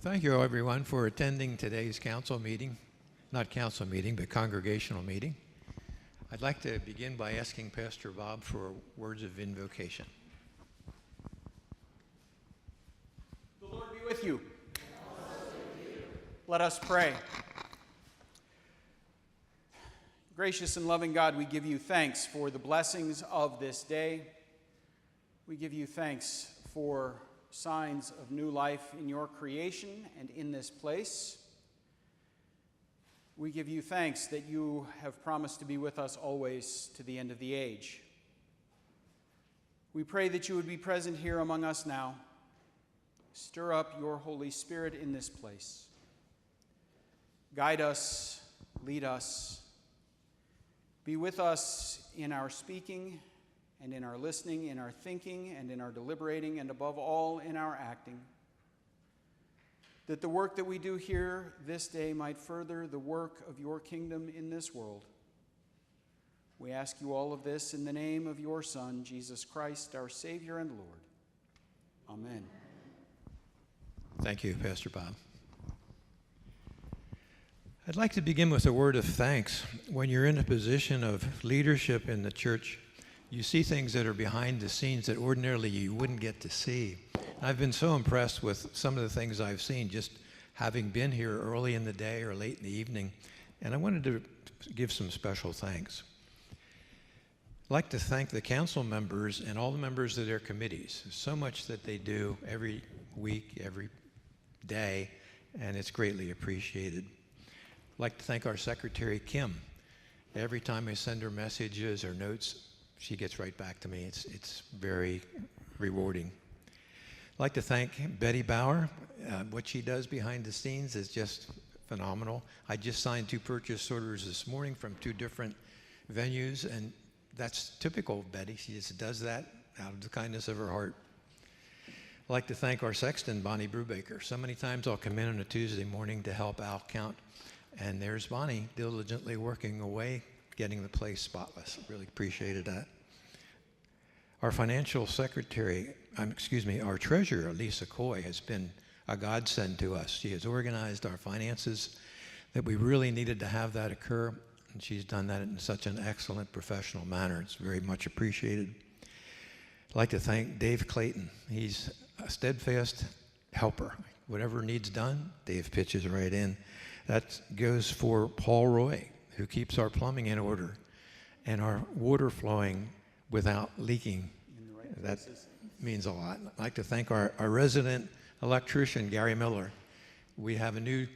Thank you, everyone, for attending today's council meeting. Not council meeting, but congregational meeting. I'd like to begin by asking Pastor Bob for words of invocation. The Lord be with you. Let us pray. Gracious and loving God, we give you thanks for the blessings of this day. We give you thanks for signs of new life in your creation and in this place. We give you thanks that you have promised to be with us always to the end of the age. We pray that you would be present here among us now. Stir up your Holy Spirit in this place. Guide us, lead us. Be with us in our speaking and in our listening, in our thinking and in our deliberating, and above all in our acting. That the work that we do here this day might further the work of your kingdom in this world. We ask you all of this in the name of your Son, Jesus Christ, our Savior and Lord. Amen. Thank you, Pastor Bob. I'd like to begin with a word of thanks. When you're in a position of leadership in the church, you see things that are behind the scenes that ordinarily you wouldn't get to see. I've been so impressed with some of the things I've seen just having been here early in the day or late in the evening, and I wanted to give some special thanks. I'd like to thank the council members and all the members of their committees. There's so much that they do every week, every day, and it's greatly appreciated. I'd like to thank our secretary, Kim. Every time I send her messages or notes, she gets right back to me. It's very rewarding. I'd like to thank Betty Bauer. What she does behind the scenes is just phenomenal. I just signed 2 purchase orders this morning from 2 different venues, and that's typical of Betty. She just does that out of the kindness of her heart. I'd like to thank our sexton, Bonnie Brubaker. So many times I'll come in on a Tuesday morning to help Al count, and there's Bonnie diligently working away, getting the place spotless. Really appreciated that. Our financial secretary, our treasurer, Lisa Coy, has been a godsend to us. She has organized our finances that we really needed to have that occur, and she's done that in such an excellent professional manner. It's very much appreciated. I'd like to thank Dave Clayton. He's a steadfast helper. Whatever needs done, Dave pitches right in. That goes for Paul Roy, who keeps our plumbing in order and our water flowing without leaking. That means a lot. I'd like to thank our resident electrician, Gary Miller. We have a new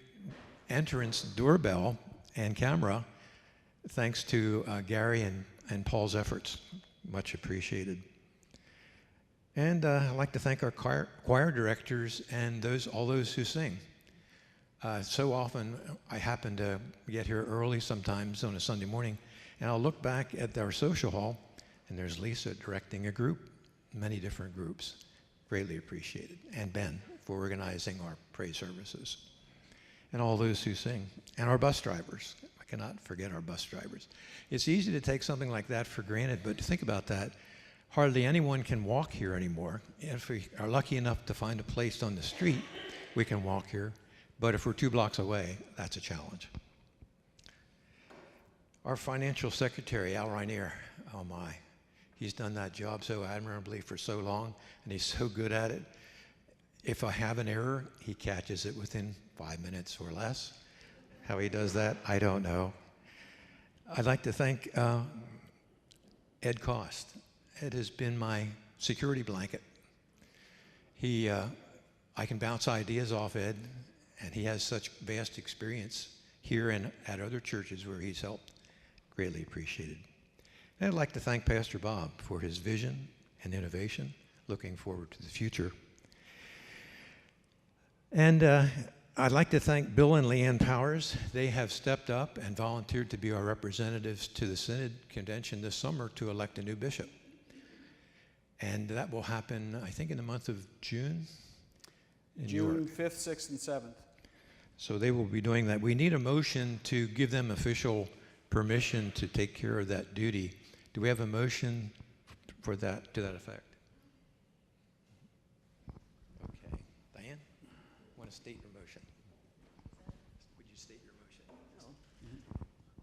entrance doorbell and camera thanks to Gary and Paul's efforts. Much appreciated. And I'd like to thank our choir directors and all those who sing. So often I happen to get here early sometimes on a Sunday morning, and I'll look back at our social hall, and there's Lisa directing a group, many different groups. Greatly appreciated. And Ben for organizing our praise services. And all those who sing. And our bus drivers. I cannot forget our bus drivers. It's easy to take something like that for granted, but think about that. Hardly anyone can walk here anymore. If we are lucky enough to find a place on the street, we can walk here. But if we're 2 blocks away, that's a challenge. Our financial secretary, Al Rainier, oh my, he's done that job so admirably for so long, and he's so good at it. If I have an error, he catches it within 5 minutes or less. How he does that, I don't know. I'd like to thank Ed Cost. Ed has been my security blanket. I can bounce ideas off Ed, and he has such vast experience here and at other churches where he's helped. Greatly appreciated. And I'd like to thank Pastor Bob for his vision and innovation, looking forward to the future. And I'd like to thank Bill and Leanne Powers. They have stepped up and volunteered to be our representatives to the Synod Convention this summer to elect a new bishop. And that will happen, I think, in the month of June. June 5th, 6th, and 7th. So they will be doing that. We need a motion to give them official permission to take care of that duty. Do we have a motion for that, to that effect? Okay. Diane? want to state your motion? Would you state your motion?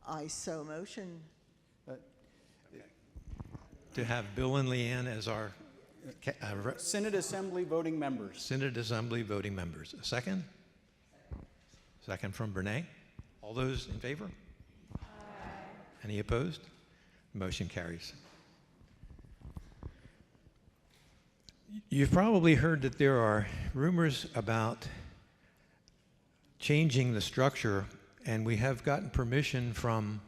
I so motion. Okay. To have Bill and Leanne as our Synod Assembly voting members. Synod Assembly voting members. A second? Second from Brene. All those in favor? Aye. Any opposed? Motion carries. You've probably heard that there are rumors about changing the structure, and we have gotten permission from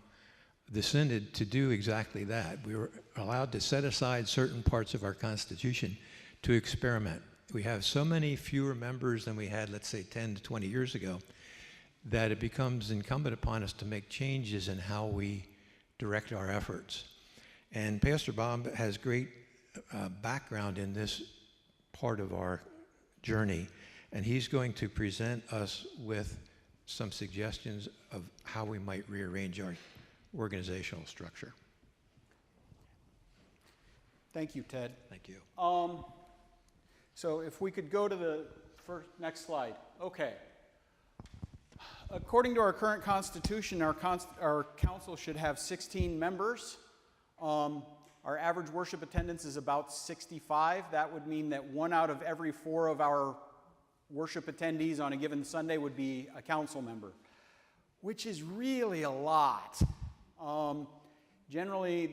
the Synod to do exactly that. We were allowed to set aside certain parts of our Constitution to experiment. We have so many fewer members than we had, let's say, 10 to 20 years ago, that it becomes incumbent upon us to make changes in how we direct our efforts. And Pastor Bob has great background in this part of our journey, and he's going to present us with some suggestions of how we might rearrange our organizational structure. Thank you, Ted. Thank you. So if we could go to the next slide. Okay. According to our current constitution, our council should have 16 members. Our average worship attendance is about 65. That would mean that 1 out of every 4 of our worship attendees on a given Sunday would be a council member, which is really a lot. Generally,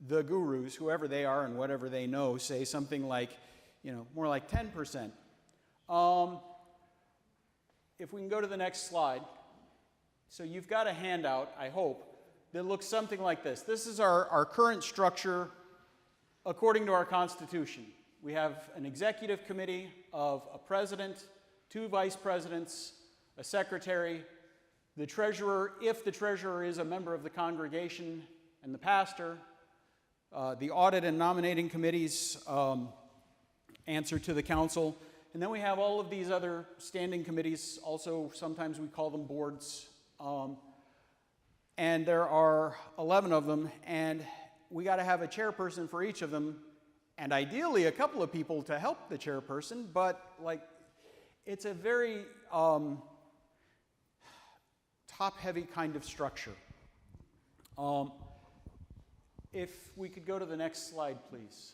the gurus, whoever they are and whatever they know, say something like, more like 10%. If we can go to the next slide. So you've got a handout, I hope, that looks something like this. This is our current structure according to our Constitution. We have an executive committee of a president, 2 vice presidents, a secretary, the treasurer, if the treasurer is a member of the congregation, and the pastor. The audit and nominating committees answer to the council. And then we have all of these other standing committees. Also, sometimes we call them boards. And there are 11 of them, and we got to have a chairperson for each of them, and ideally a couple of people to help the chairperson, but it's a very top-heavy kind of structure. If we could go to the next slide, please.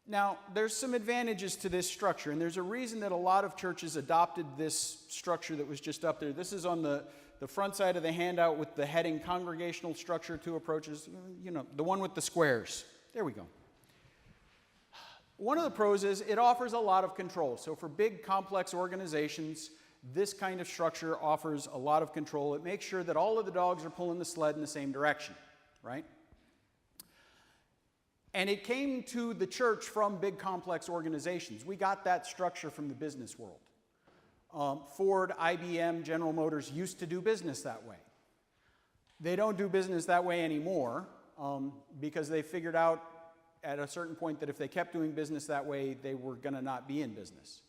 Now, there's some advantages to this structure, and there's a reason that a lot of churches adopted this structure that was just up there. This is on the front side of the handout with the heading Congregational Structure, 2 approaches, the one with the squares. There we go. One of the pros is it offers a lot of control. So for big, complex organizations, this kind of structure offers a lot of control. It makes sure that all of the dogs are pulling the sled in the same direction, right? And it came to the church from big, complex organizations. We got that structure from the business world. Ford, IBM, General Motors used to do business that way. They don't do business that way anymore because they figured out at a certain point that if they kept doing business that way, they were going to not be in business.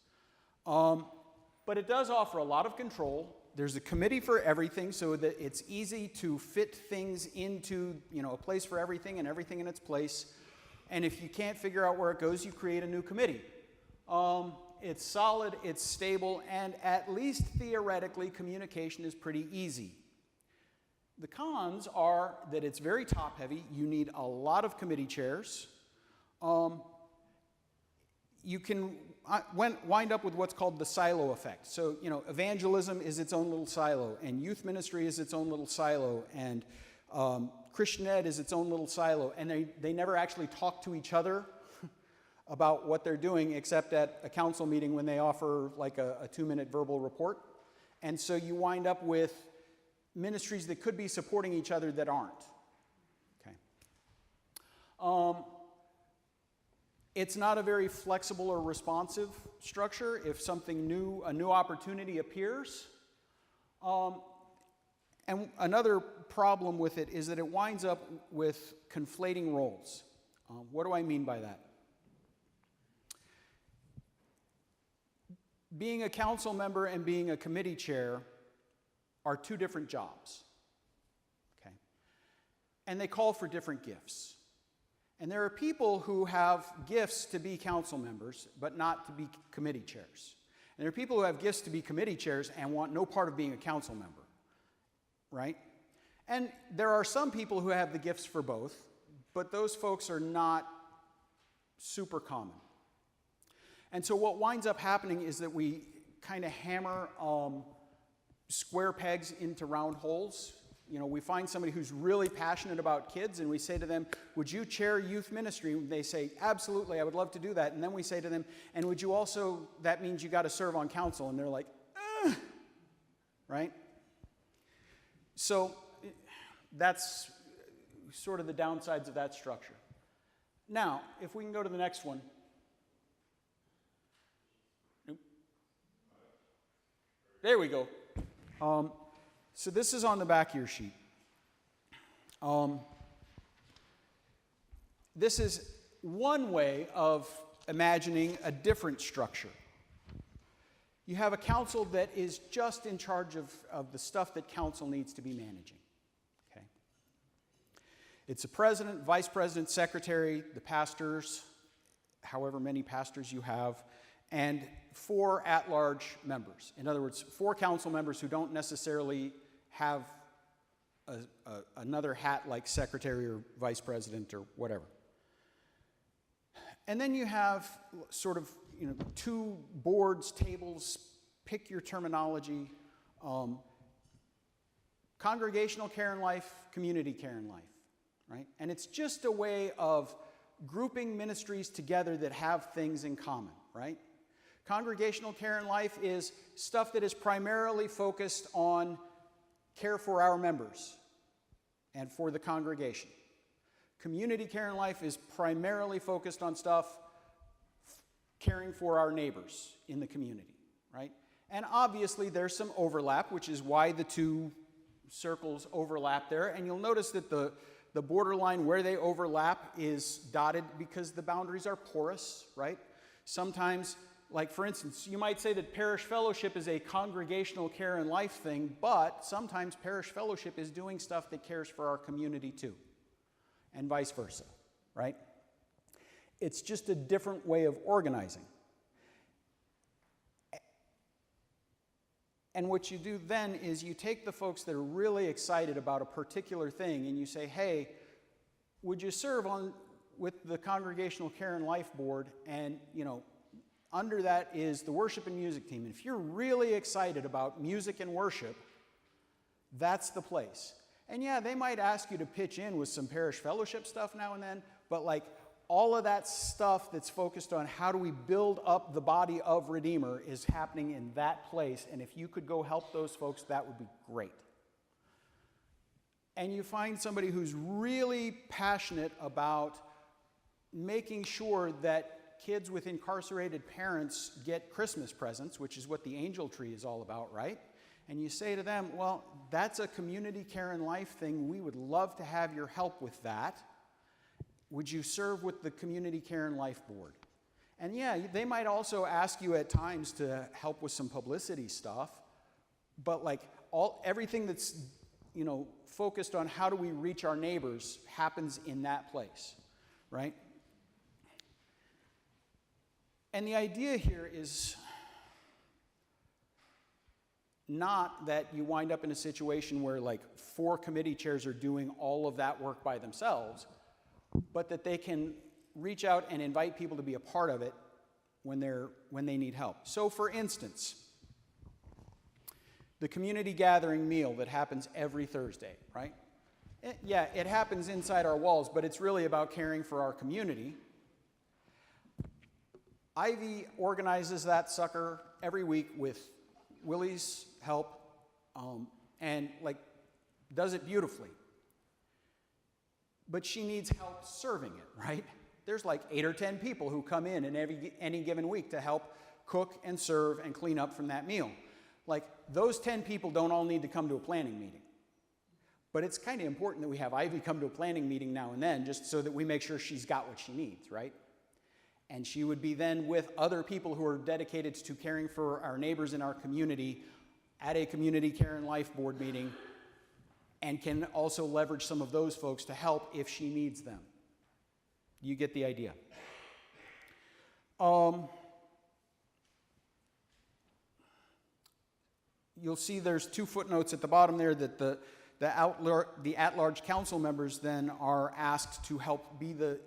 But it does offer a lot of control. There's a committee for everything so that it's easy to fit things into a place for everything and everything in its place. And if you can't figure out where it goes, you create a new committee. It's solid, it's stable, and at least theoretically, communication is pretty easy. The cons are that it's very top-heavy. You need a lot of committee chairs. You can wind up with what's called the silo effect. So, evangelism is its own little silo, and youth ministry is its own little silo, and Christian ed is its own little silo, and they never actually talk to each other about what they're doing except at a council meeting when they offer like a 2-minute verbal report. And so you wind up with ministries that could be supporting each other that aren't. Okay. It's not a very flexible or responsive structure. If something new, a new opportunity appears. And another problem with it is that it winds up with conflating roles. What do I mean by that? Being a council member and being a committee chair are 2 different jobs. Okay? And they call for different gifts. And there are people who have gifts to be council members, but not to be committee chairs. And there are people who have gifts to be committee chairs and want no part of being a council member, right? And there are some people who have the gifts for both, but those folks are not super common. And so what winds up happening is that we kind of hammer square pegs into round holes. You know, we find somebody who's really passionate about kids, and we say to them, would you chair youth ministry? And they say, absolutely, I would love to do that. And then we say to them, and would you also, that means you got to serve on council. And they're like, right? So that's sort of the downsides of that structure. Now, if we can go to the next one. Nope. There we go. So this is on the back of your sheet. This is one way of imagining a different structure. You have a council that is just in charge of the stuff that council needs to be managing. Okay? It's a president, vice president, secretary, the pastors, however many pastors you have, and 4 at-large members. In other words, 4 council members who don't necessarily have another hat like secretary or vice president or whatever. And then you have sort of, 2 boards, tables, pick your terminology, congregational care and life, community care and life, right? And it's just a way of grouping ministries together that have things in common, right? Congregational care and life is stuff that is primarily focused on care for our members and for the congregation. Community care and life is primarily focused on stuff caring for our neighbors in the community, right? And obviously there's some overlap, which is why the 2 circles overlap there. And you'll notice that the borderline where they overlap is dotted because the boundaries are porous, right? Sometimes, like for instance, you might say that parish fellowship is a congregational care and life thing, but sometimes parish fellowship is doing stuff that cares for our community too, and vice versa, right? It's just a different way of organizing. And what you do then is you take the folks that are really excited about a particular thing and you say, hey, would you serve with the Congregational Care and Life Board? And, under that is the worship and music team. And if you're really excited about music and worship, that's the place. And yeah, they might ask you to pitch in with some parish fellowship stuff now and then, but like all of that stuff that's focused on how do we build up the body of Redeemer is happening in that place. And if you could go help those folks, that would be great. And you find somebody who's really passionate about making sure that kids with incarcerated parents get Christmas presents, which is what the angel tree is all about, right? And you say to them, well, that's a community care and life thing. We would love to have your help with that. Would you serve with the Community Care and Life Board? And yeah, they might also ask you at times to help with some publicity stuff, but like everything that's, focused on how do we reach our neighbors happens in that place, right? And the idea here is not that you wind up in a situation where like 4 committee chairs are doing all of that work by themselves, but that they can reach out and invite people to be a part of it when they need help. So for instance, the community gathering meal that happens every Thursday, right? It happens inside our walls, but it's really about caring for our community. Ivy organizes that sucker every week with Willie's help, and does it beautifully. But she needs help serving it, right? There's like 8 or 10 people who come in any given week to help cook and serve and clean up from that meal. Like those 10 people don't all need to come to a planning meeting. But it's kind of important that we have Ivy come to a planning meeting now and then just so that we make sure she's got what she needs, right? And she would be then with other people who are dedicated to caring for our neighbors in our community at a Community Care and Life Board meeting, and can also leverage some of those folks to help if she needs them. You get the idea. You'll see there's 2 footnotes at the bottom there that the at-large council members then are asked to help be the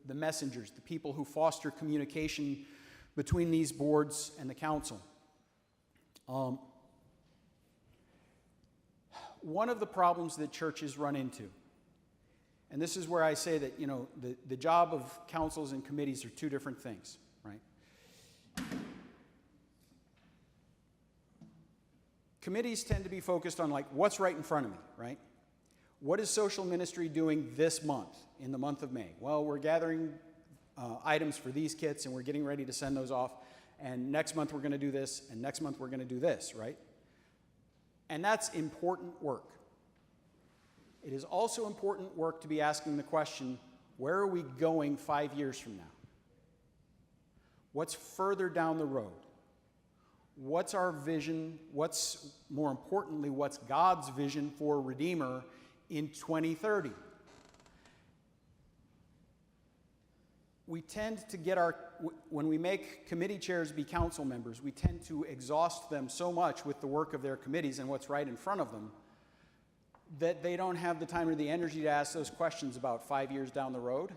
messengers, the people who foster communication between these boards and the council. One of the problems that churches run into, and this is where I say that, the job of councils and committees are 2 different things, right? Committees tend to be focused on, like, what's right in front of me, right? What is social ministry doing this month, in the month of May? Well, we're gathering items for these kits, and we're getting ready to send those off, and next month we're going to do this, and next month we're going to do this, right? And that's important work. It is also important work to be asking the question, where are we going 5 years from now? What's further down the road? What's our vision? More importantly, what's God's vision for Redeemer in 2030? We tend to when we make committee chairs be council members, we tend to exhaust them so much with the work of their committees and what's right in front of them that they don't have the time or the energy to ask those questions about 5 years down the road.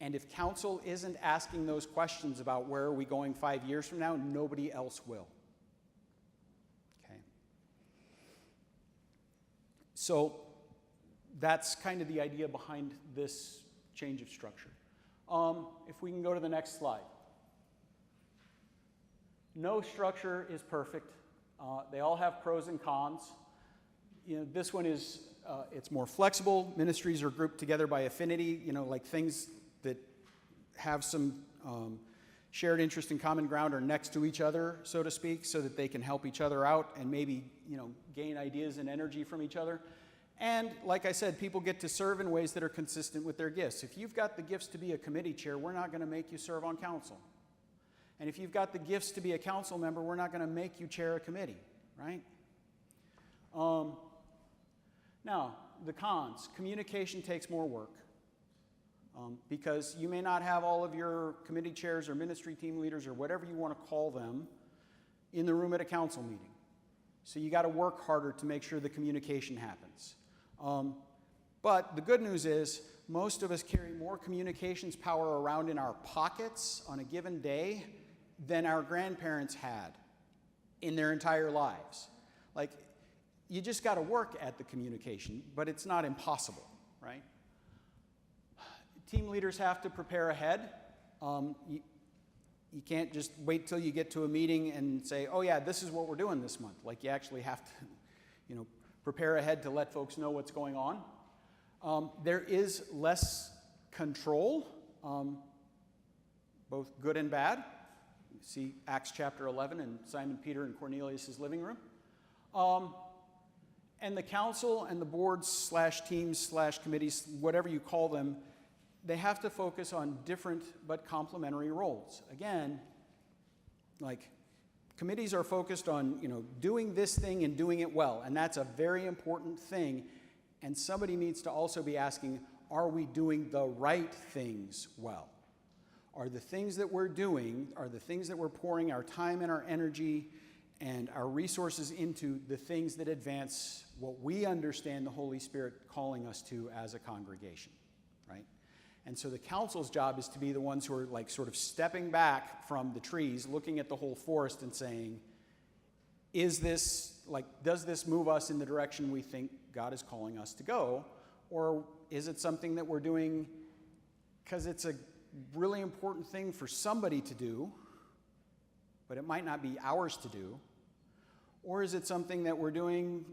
And if council isn't asking those questions about where are we going 5 years from now, nobody else will. Okay. So that's kind of the idea behind this change of structure. If we can go to the next slide. No structure is perfect. They all have pros and cons. This one is, it's more flexible. Ministries are grouped together by affinity, like things that have some shared interest and common ground are next to each other, so to speak, so that they can help each other out and maybe, gain ideas and energy from each other. And like I said, people get to serve in ways that are consistent with their gifts. If you've got the gifts to be a committee chair, we're not going to make you serve on council. And if you've got the gifts to be a council member, we're not going to make you chair a committee, right? Now, the cons. Communication takes more work. Because you may not have all of your committee chairs or ministry team leaders or whatever you want to call them in the room at a council meeting. So you got to work harder to make sure the communication happens. But the good news is most of us carry more communications power around in our pockets on a given day than our grandparents had in their entire lives. Like, you just got to work at the communication, but it's not impossible, right? Team leaders have to prepare ahead. You can't just wait till you get to a meeting and say, oh yeah, this is what we're doing this month. Like, you actually have to, prepare ahead to let folks know what's going on. There is less control, both good and bad. You see Acts chapter 11 and Simon Peter and Cornelius' living room. And the council and the boards / teams / committees, whatever you call them, they have to focus on different but complementary roles. Again, like, committees are focused on, doing this thing and doing it well, and that's a very important thing. And somebody needs to also be asking, are we doing the right things well? Are the things that we're doing, are the things that we're pouring our time and our energy and our resources into, the things that advance what we understand the Holy Spirit calling us to as a congregation, right? And so the council's job is to be the ones who are, like, sort of stepping back from the trees, looking at the whole forest and saying, does this move us in the direction we think God is calling us to go? Or is it something that we're doing because it's a really important thing for somebody to do, but it might not be ours to do? Or is it something that we're doing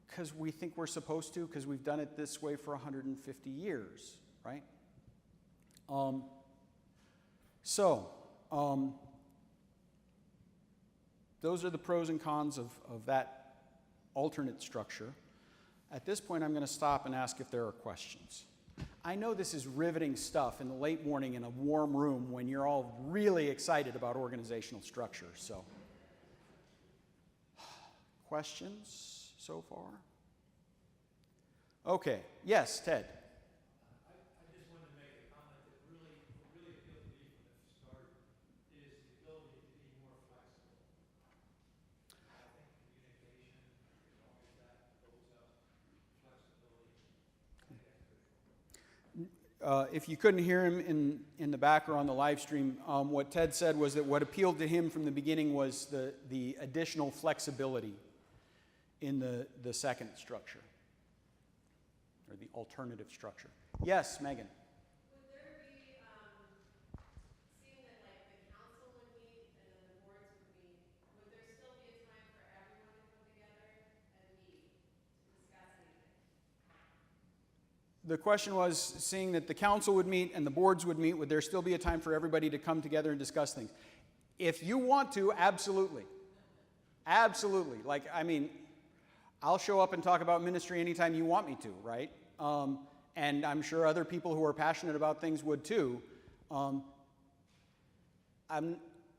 because we think we're supposed to, because we've done it this way for 150 years, right? Those are the pros and cons of that alternate structure. At this point, I'm going to stop and ask if there are questions. I know this is riveting stuff in the late morning in a warm room when you're all really excited about organizational structure. So, questions so far? Okay. Yes, Ted. I just wanted to make a comment. if you couldn't hear him in the back or on the live stream, what Ted said was that what appealed to him from the beginning was the additional flexibility in the second structure, or the alternative structure. Yes, Megan? Would there be, seeing that like the council would meet and then the boards would meet, would there still be a time for everyone to come together and meet to discuss anything? The question was, seeing that the council would meet and the boards would meet, would there still be a time for everybody to come together and discuss things? If you want to, absolutely. Absolutely. Like, I mean, I'll show up and talk about ministry anytime you want me to, right? And I'm sure other people who are passionate about things would too. I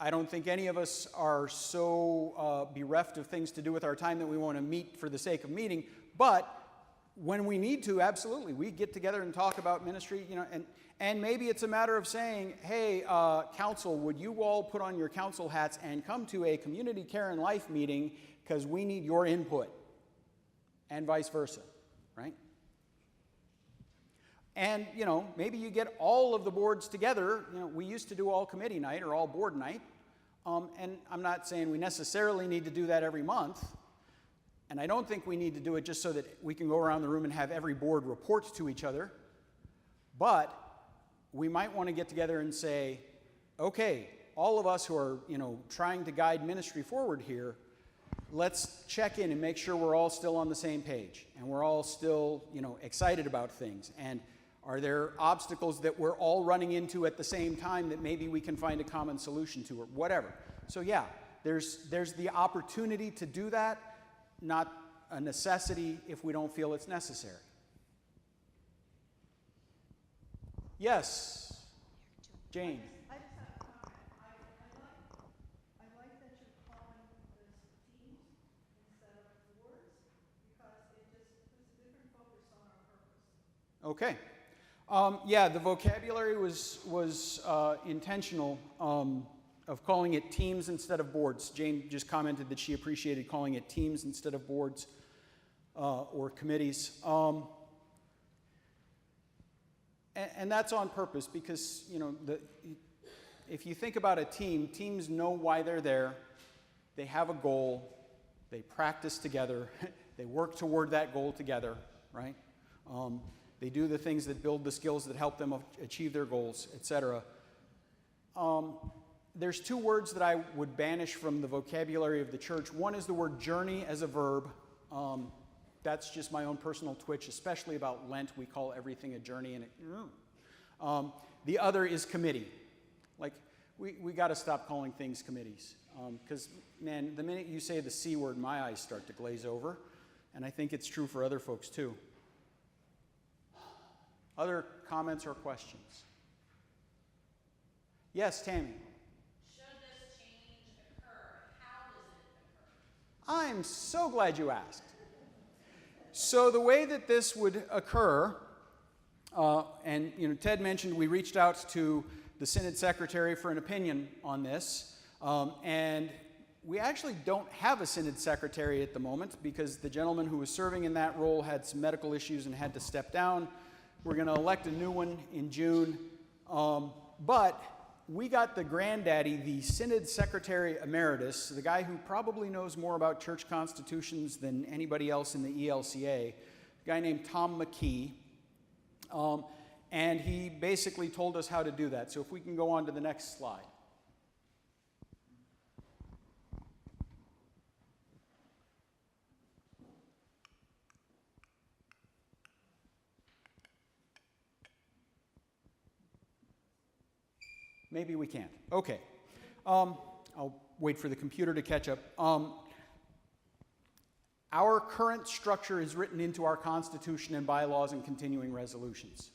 don't think any of us are so bereft of things to do with our time that we want to meet for the sake of meeting, but when we need to, absolutely, we get together and talk about ministry, you know, and maybe it's a matter of saying, hey, council, would you all put on your council hats and come to a community care and life meeting because we need your input, and vice versa, right? And, you know, maybe you get all of the boards together. You know, we used to do all committee night or all board night, and I'm not saying we necessarily need to do that every month. And I don't think we need to do it just so that we can go around the room and have every board report to each other. But we might want to get together and say, okay, all of us who are, you know, trying to guide ministry forward here, let's check in and make sure we're all still on the same page and we're all still, you know, excited about things. And are there obstacles that we're all running into at the same time that maybe we can find a common solution to, or whatever? So yeah, there's the opportunity to do that, not a necessity if we don't feel it's necessary. Yes, Jane. I just have a comment. I like that you're calling this teams instead of boards, because it just puts a different focus on our purpose. Okay. Yeah, the vocabulary was intentional, of calling it teams instead of boards. Jane just commented that she appreciated calling it teams instead of boards or committees. And that's on purpose because, you know, if you think about a team, teams know why they're there. They have a goal. They practice together. They work toward that goal together, right? They do the things that build the skills that help them achieve their goals, etc. There's two words that I would banish from the vocabulary of the church. One is the word journey as a verb. That's just my own personal twitch, especially about Lent. We call everything a journey. And the other is committee. Like, we got to stop calling things committees. Because, man, the minute you say the C word, my eyes start to glaze over. And I think it's true for other folks, too. Other comments or questions? Yes, Tammy. Should this change occur? How does it occur? I'm so glad you asked. So the way that this would occur, and you know, Ted mentioned we reached out to the Synod Secretary for an opinion on this, and we actually don't have a Synod Secretary at the moment because the gentleman who was serving in that role had some medical issues and had to step down. We're going to elect a new one in June, but we got the granddaddy, the Synod Secretary Emeritus, the guy who probably knows more about church constitutions than anybody else in the ELCA, a guy named Tom McKee, and he basically told us how to do that. So if we can go on to the next slide. Maybe we can't. Okay. I'll wait for the computer to catch up. Our current structure is written into our Constitution and bylaws and continuing resolutions.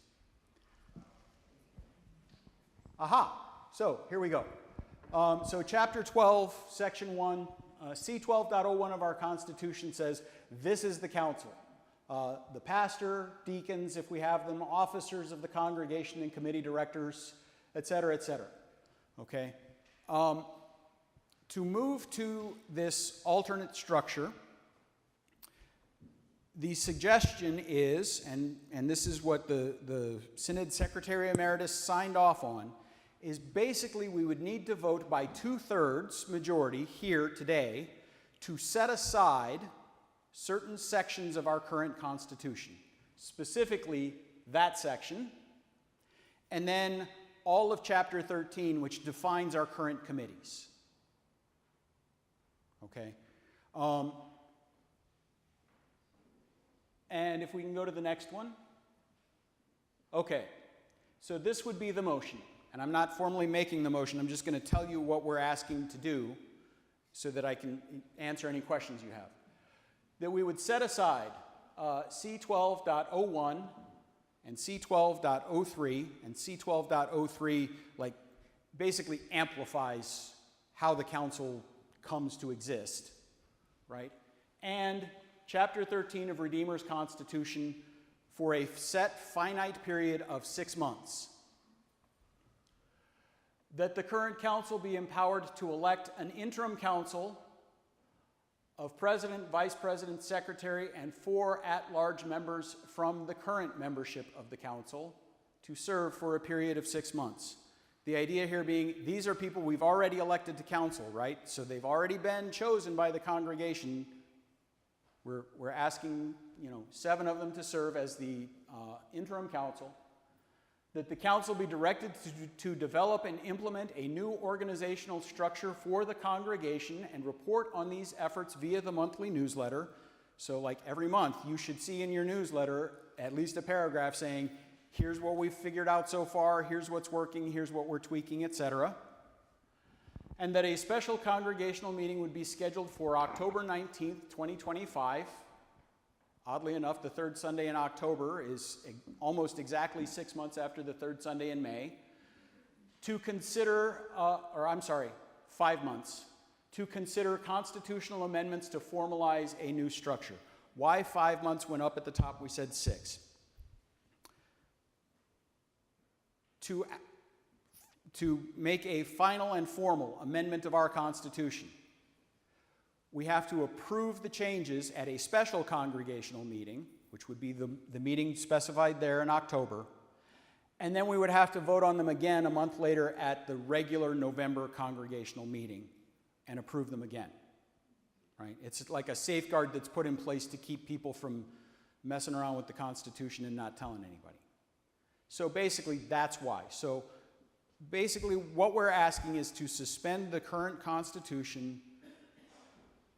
Aha! So, here we go. So, Chapter 12, Section 1, C12.01 of our Constitution says, this is the council. The pastor, deacons, if we have them, officers of the congregation and committee directors, etc., etc. Okay? To move to this alternate structure, The suggestion is, and this is what the Synod Secretary Emeritus signed off on, is basically we would need to vote by 2/3 majority here today to set aside certain sections of our current Constitution, specifically that section, and then all of Chapter 13, which defines our current committees. Okay? And if we can go to the next one. Okay, so this would be the motion. And I'm not formally making the motion, I'm just going to tell you what we're asking to do so that I can answer any questions you have. That we would set aside C12.01 and C12.03, and C12.03 like basically amplifies how the council comes to exist, right? And Chapter 13 of Redeemer's Constitution for a set finite period of 6 months. That the current council be empowered to elect an interim council of president, vice president, secretary, and 4 at-large members from the current membership of the council to serve for a period of 6 months. The idea here being, these are people we've already elected to council, right? So they've already been chosen by the congregation. We're asking, 7 of them to serve as the interim council. That the council be directed to develop and implement a new organizational structure for the congregation and report on these efforts via the monthly newsletter. So like every month, you should see in your newsletter at least a paragraph saying, here's what we've figured out so far, here's what's working, here's what we're tweaking, etc. And that a special congregational meeting would be scheduled for October 19th, 2025. Oddly enough, the third Sunday in October is almost exactly 6 months after the third Sunday in May, to consider, 5 months, to consider constitutional amendments to formalize a new structure. Why 5 months went up at the top? We said 6. To make a final and formal amendment of our Constitution, we have to approve the changes at a special congregational meeting, which would be the meeting specified there in October, and then we would have to vote on them again a month later at the regular November congregational meeting and approve them again. Right? It's like a safeguard that's put in place to keep people from messing around with the Constitution and not telling anybody. So basically, that's why. So basically, what we're asking is to suspend the current Constitution,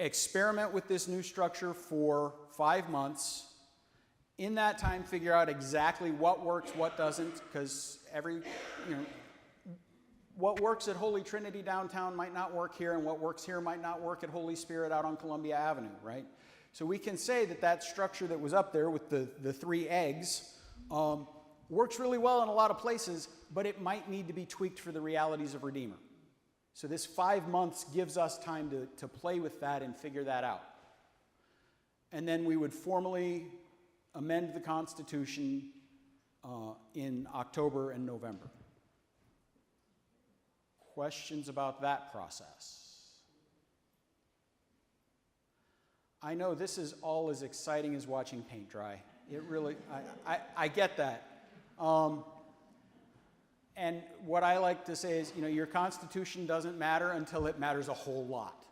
experiment with this new structure for 5 months. In that time, figure out exactly what works, what doesn't, because what works at Holy Trinity downtown might not work here, and what works here might not work at Holy Spirit out on Columbia Avenue, right? So we can say that structure that was up there with the 3 eggs works really well in a lot of places, but it might need to be tweaked for the realities of Redeemer. So this 5 months gives us time to play with that and figure that out. And then we would formally amend the Constitution in October and November. Questions about that process? I know this is all as exciting as watching paint dry. It really, I get that. And what I like to say is, your Constitution doesn't matter until it matters a whole lot.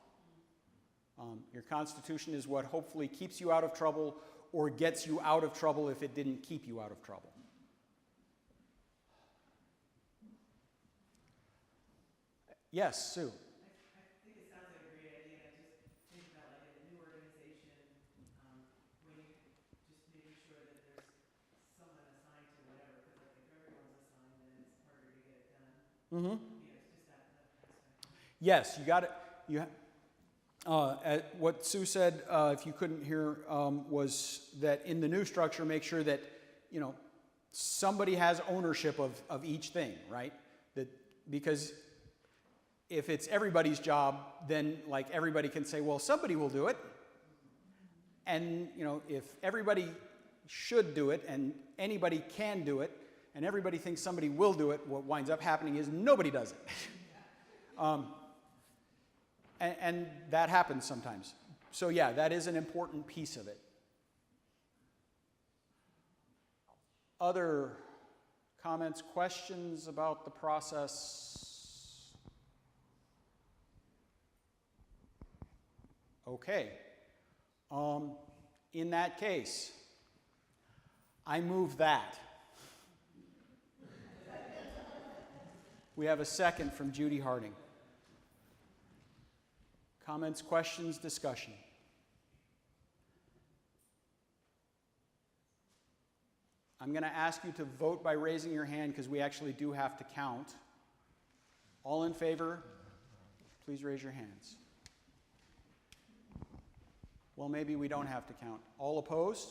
Your Constitution is what hopefully keeps you out of trouble or gets you out of trouble if it didn't keep you out of trouble. Yes, Sue. I think it sounds like a great idea. I just think about like a new organization, when you just making sure that there's someone assigned to whatever, because like if everyone's assigned, then it's harder to get it done. Mm-hmm. It's just that aspect. Yes, you got it. What Sue said, if you couldn't hear, was that in the new structure, make sure that somebody has ownership of each thing, right? Because if it's everybody's job, then like everybody can say, well, somebody will do it. And if everybody should do it and anybody can do it and everybody thinks somebody will do it, what winds up happening is nobody does it. And that happens sometimes. So yeah, that is an important piece of it. other comments, questions about the process? Okay. In that case, I move that. We have a second from Judy Harding. Comments, questions, discussion? I'm going to ask you to vote by raising your hand because we actually do have to count. All in favor, please raise your hands. Well, maybe we don't have to count. All opposed?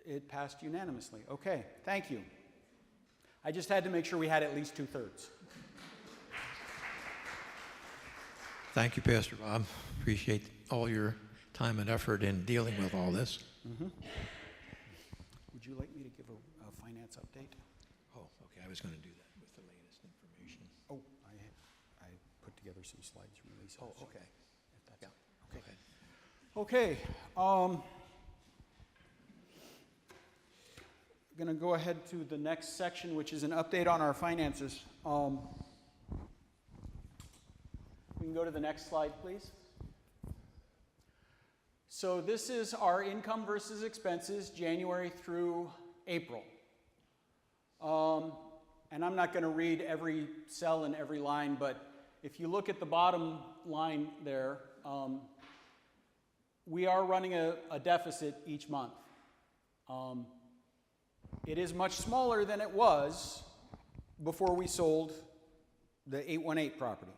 It passed unanimously. Okay, thank you. I just had to make sure we had at least 2/3. Thank you, Pastor Bob. Appreciate all your time and effort in dealing with all this. Would you like me to give a finance update? Oh, okay. I was going to do that with the latest information. Oh, I put together some slides from Lisa. Oh, okay. If that's Yeah. okay. Okay. I'm going to go ahead to the next section, which is an update on our finances. We can go to the next slide, please. So this is our income versus expenses, January through April. And I'm not going to read every cell and every line, but if you look at the bottom line there, we are running a deficit each month. It is much smaller than it was before we sold the 818 property.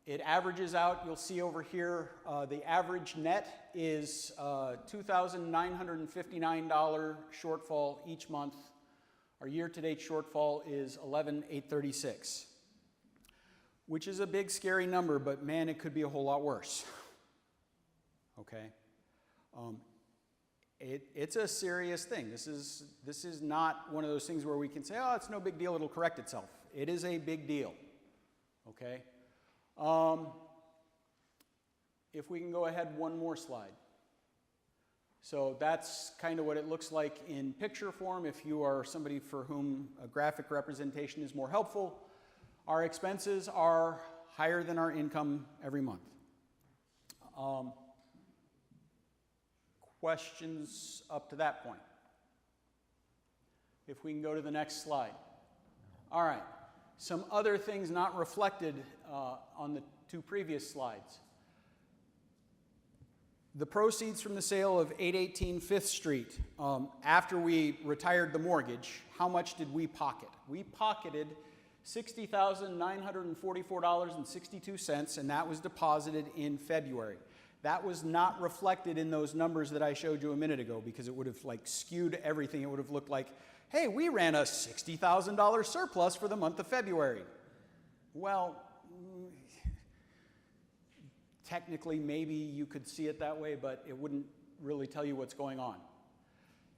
It averages out, you'll see over here, the average net is $2,959 shortfall each month. Our year-to-date shortfall is $11,836, which is a big, scary number, but man, it could be a whole lot worse. Okay? It's a serious thing. This is not one of those things where we can say, oh, it's no big deal, it'll correct itself. It is a big deal. Okay? If we can go ahead one more slide. So that's kind of what it looks like in picture form. If you are somebody for whom a graphic representation is more helpful, our expenses are higher than our income every month. Questions up to that point? If we can go to the next slide. All right. Some other things not reflected on the two previous slides. The proceeds from the sale of 818 5th Street, after we retired the mortgage, how much did we pocket? We pocketed $60,944.62, and that was deposited in February. That was not reflected in those numbers that I showed you a minute ago because it would have skewed everything. It would have looked like, hey, we ran a $60,000 surplus for the month of February. Well, technically, maybe you could see it that way, but it wouldn't really tell you what's going on.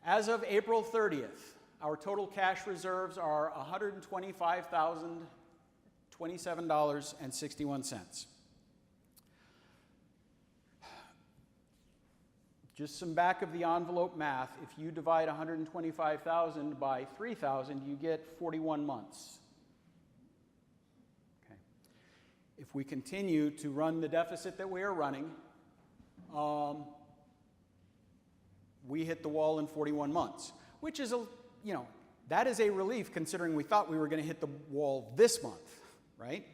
As of April 30th, our total cash reserves are $125,027.61. Just some back of the envelope math. If you divide 125,000 by 3,000, you get 41 months. Okay. If we continue to run the deficit that we are running, we hit the wall in 41 months, which is that is a relief considering we thought we were going to hit the wall this month, right?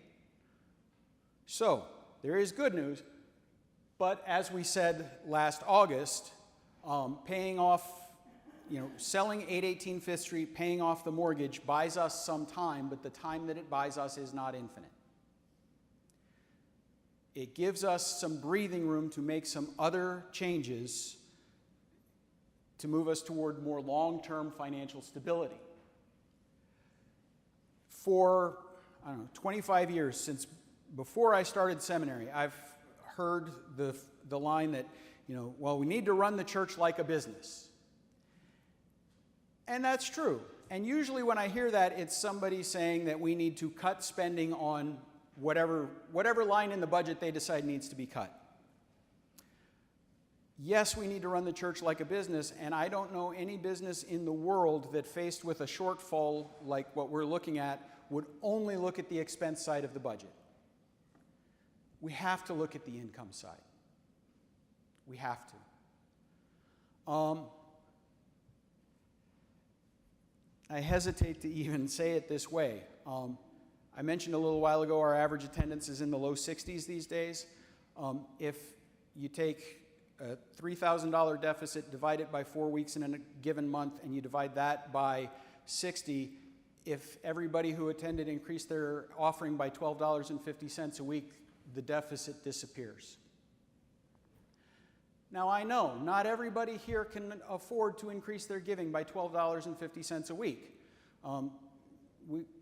So there is good news. But as we said last August, paying off, selling 818 5th Street, paying off the mortgage buys us some time, but the time that it buys us is not infinite. It gives us some breathing room to make some other changes to move us toward more long-term financial stability. For, 25 years, since before I started seminary, I've heard the line that, we need to run the church like a business. And that's true. And usually when I hear that, it's somebody saying that we need to cut spending on whatever line in the budget they decide needs to be cut. Yes, we need to run the church like a business, and I don't know any business in the world that, faced with a shortfall like what we're looking at, would only look at the expense side of the budget. We have to look at the income side. We have to. I hesitate to even say it this way. I mentioned a little while ago our average attendance is in the low 60s these days. If you take a $3,000 deficit, divide it by 4 weeks in a given month, and you divide that by 60, if everybody who attended increased their offering by $12.50 a week, the deficit disappears. Now, I know not everybody here can afford to increase their giving by $12.50 a week.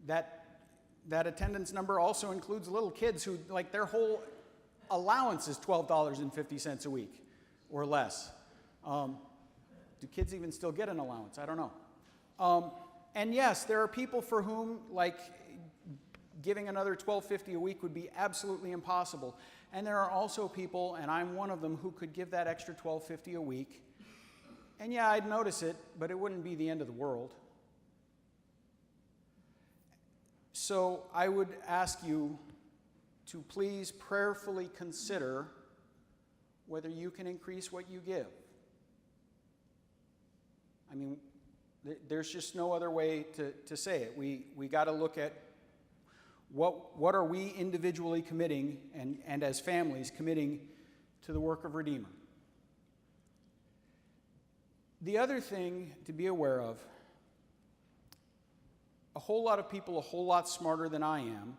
That attendance number also includes little kids who, like, their whole allowance is $12.50 a week or less. Do kids even still get an allowance? I don't know. And yes, there are people for whom, like, giving another $12.50 a week would be absolutely impossible. And there are also people, and I'm one of them, who could give that extra $12.50 a week. And yeah, I'd notice it, but it wouldn't be the end of the world. So I would ask you to please prayerfully consider whether you can increase what you give. I mean, there's just no other way to say it. We got to look at what are we individually committing and as families committing to the work of Redeemer. The other thing to be aware of, a whole lot of people a whole lot smarter than I am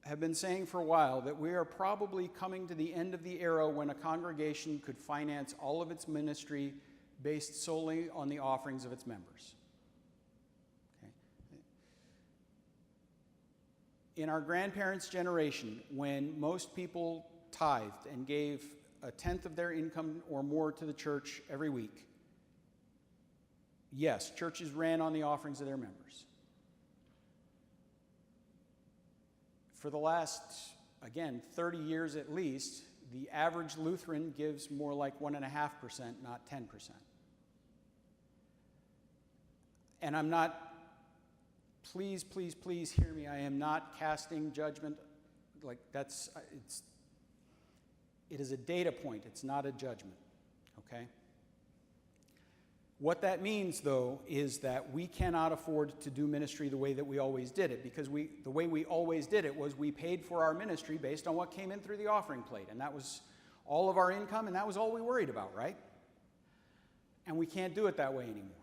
have been saying for a while that we are probably coming to the end of the era when a congregation could finance all of its ministry based solely on the offerings of its members. Okay. In our grandparents' generation, when most people tithed and gave a tenth of their income or more to the church every week, yes, churches ran on the offerings of their members. For the last, again, 30 years at least, the average Lutheran gives more like 1.5%, not 10%. And I'm not, please, please, please hear me, I am not casting judgment. Like, it is a data point, it's not a judgment, okay? What that means, though, is that we cannot afford to do ministry the way that we always did it, because the way we always did it was we paid for our ministry based on what came in through the offering plate, and that was all of our income, and that was all we worried about, right? And we can't do it that way anymore.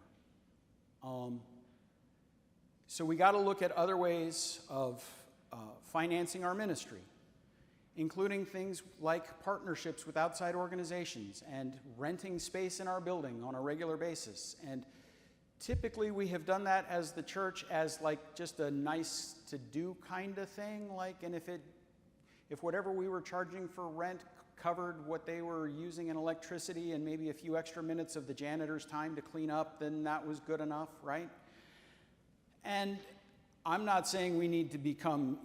So we got to look at other ways of financing our ministry, including things like partnerships with outside organizations and renting space in our building on a regular basis. And typically we have done that as the church as like just a nice to do kind of thing. Like, and if whatever we were charging for rent covered what they were using in electricity and maybe a few extra minutes of the janitor's time to clean up, then that was good enough, right? And I'm not saying we need to become,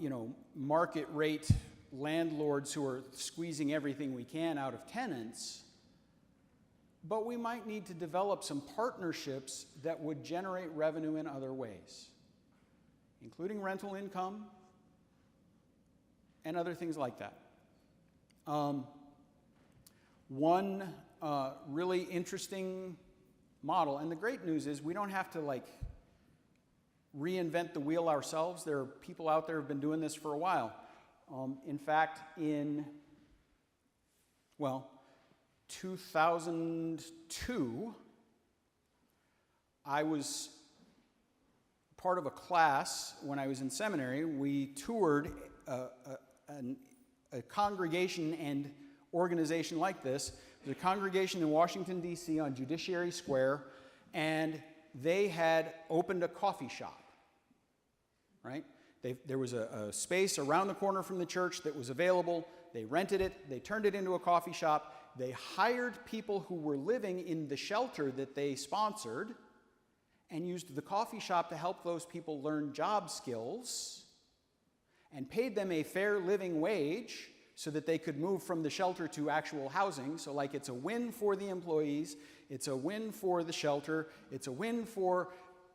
market rate landlords who are squeezing everything we can out of tenants, but we might need to develop some partnerships that would generate revenue in other ways, including rental income and other things like that. One really interesting model, and the great news is we don't have to reinvent the wheel ourselves. There are people out there who have been doing this for a while. In fact, in 2002, I was part of a class when I was in seminary. We toured a congregation and organization like this. It was a congregation in Washington, D.C. on Judiciary Square, and they had opened a coffee shop, right? There was a space around the corner from the church that was available. They rented it. They turned it into a coffee shop. They hired people who were living in the shelter that they sponsored and used the coffee shop to help those people learn job skills and paid them a fair living wage so that they could move from the shelter to actual housing. So like it's a win for the employees, it's a win for the shelter, it's a win for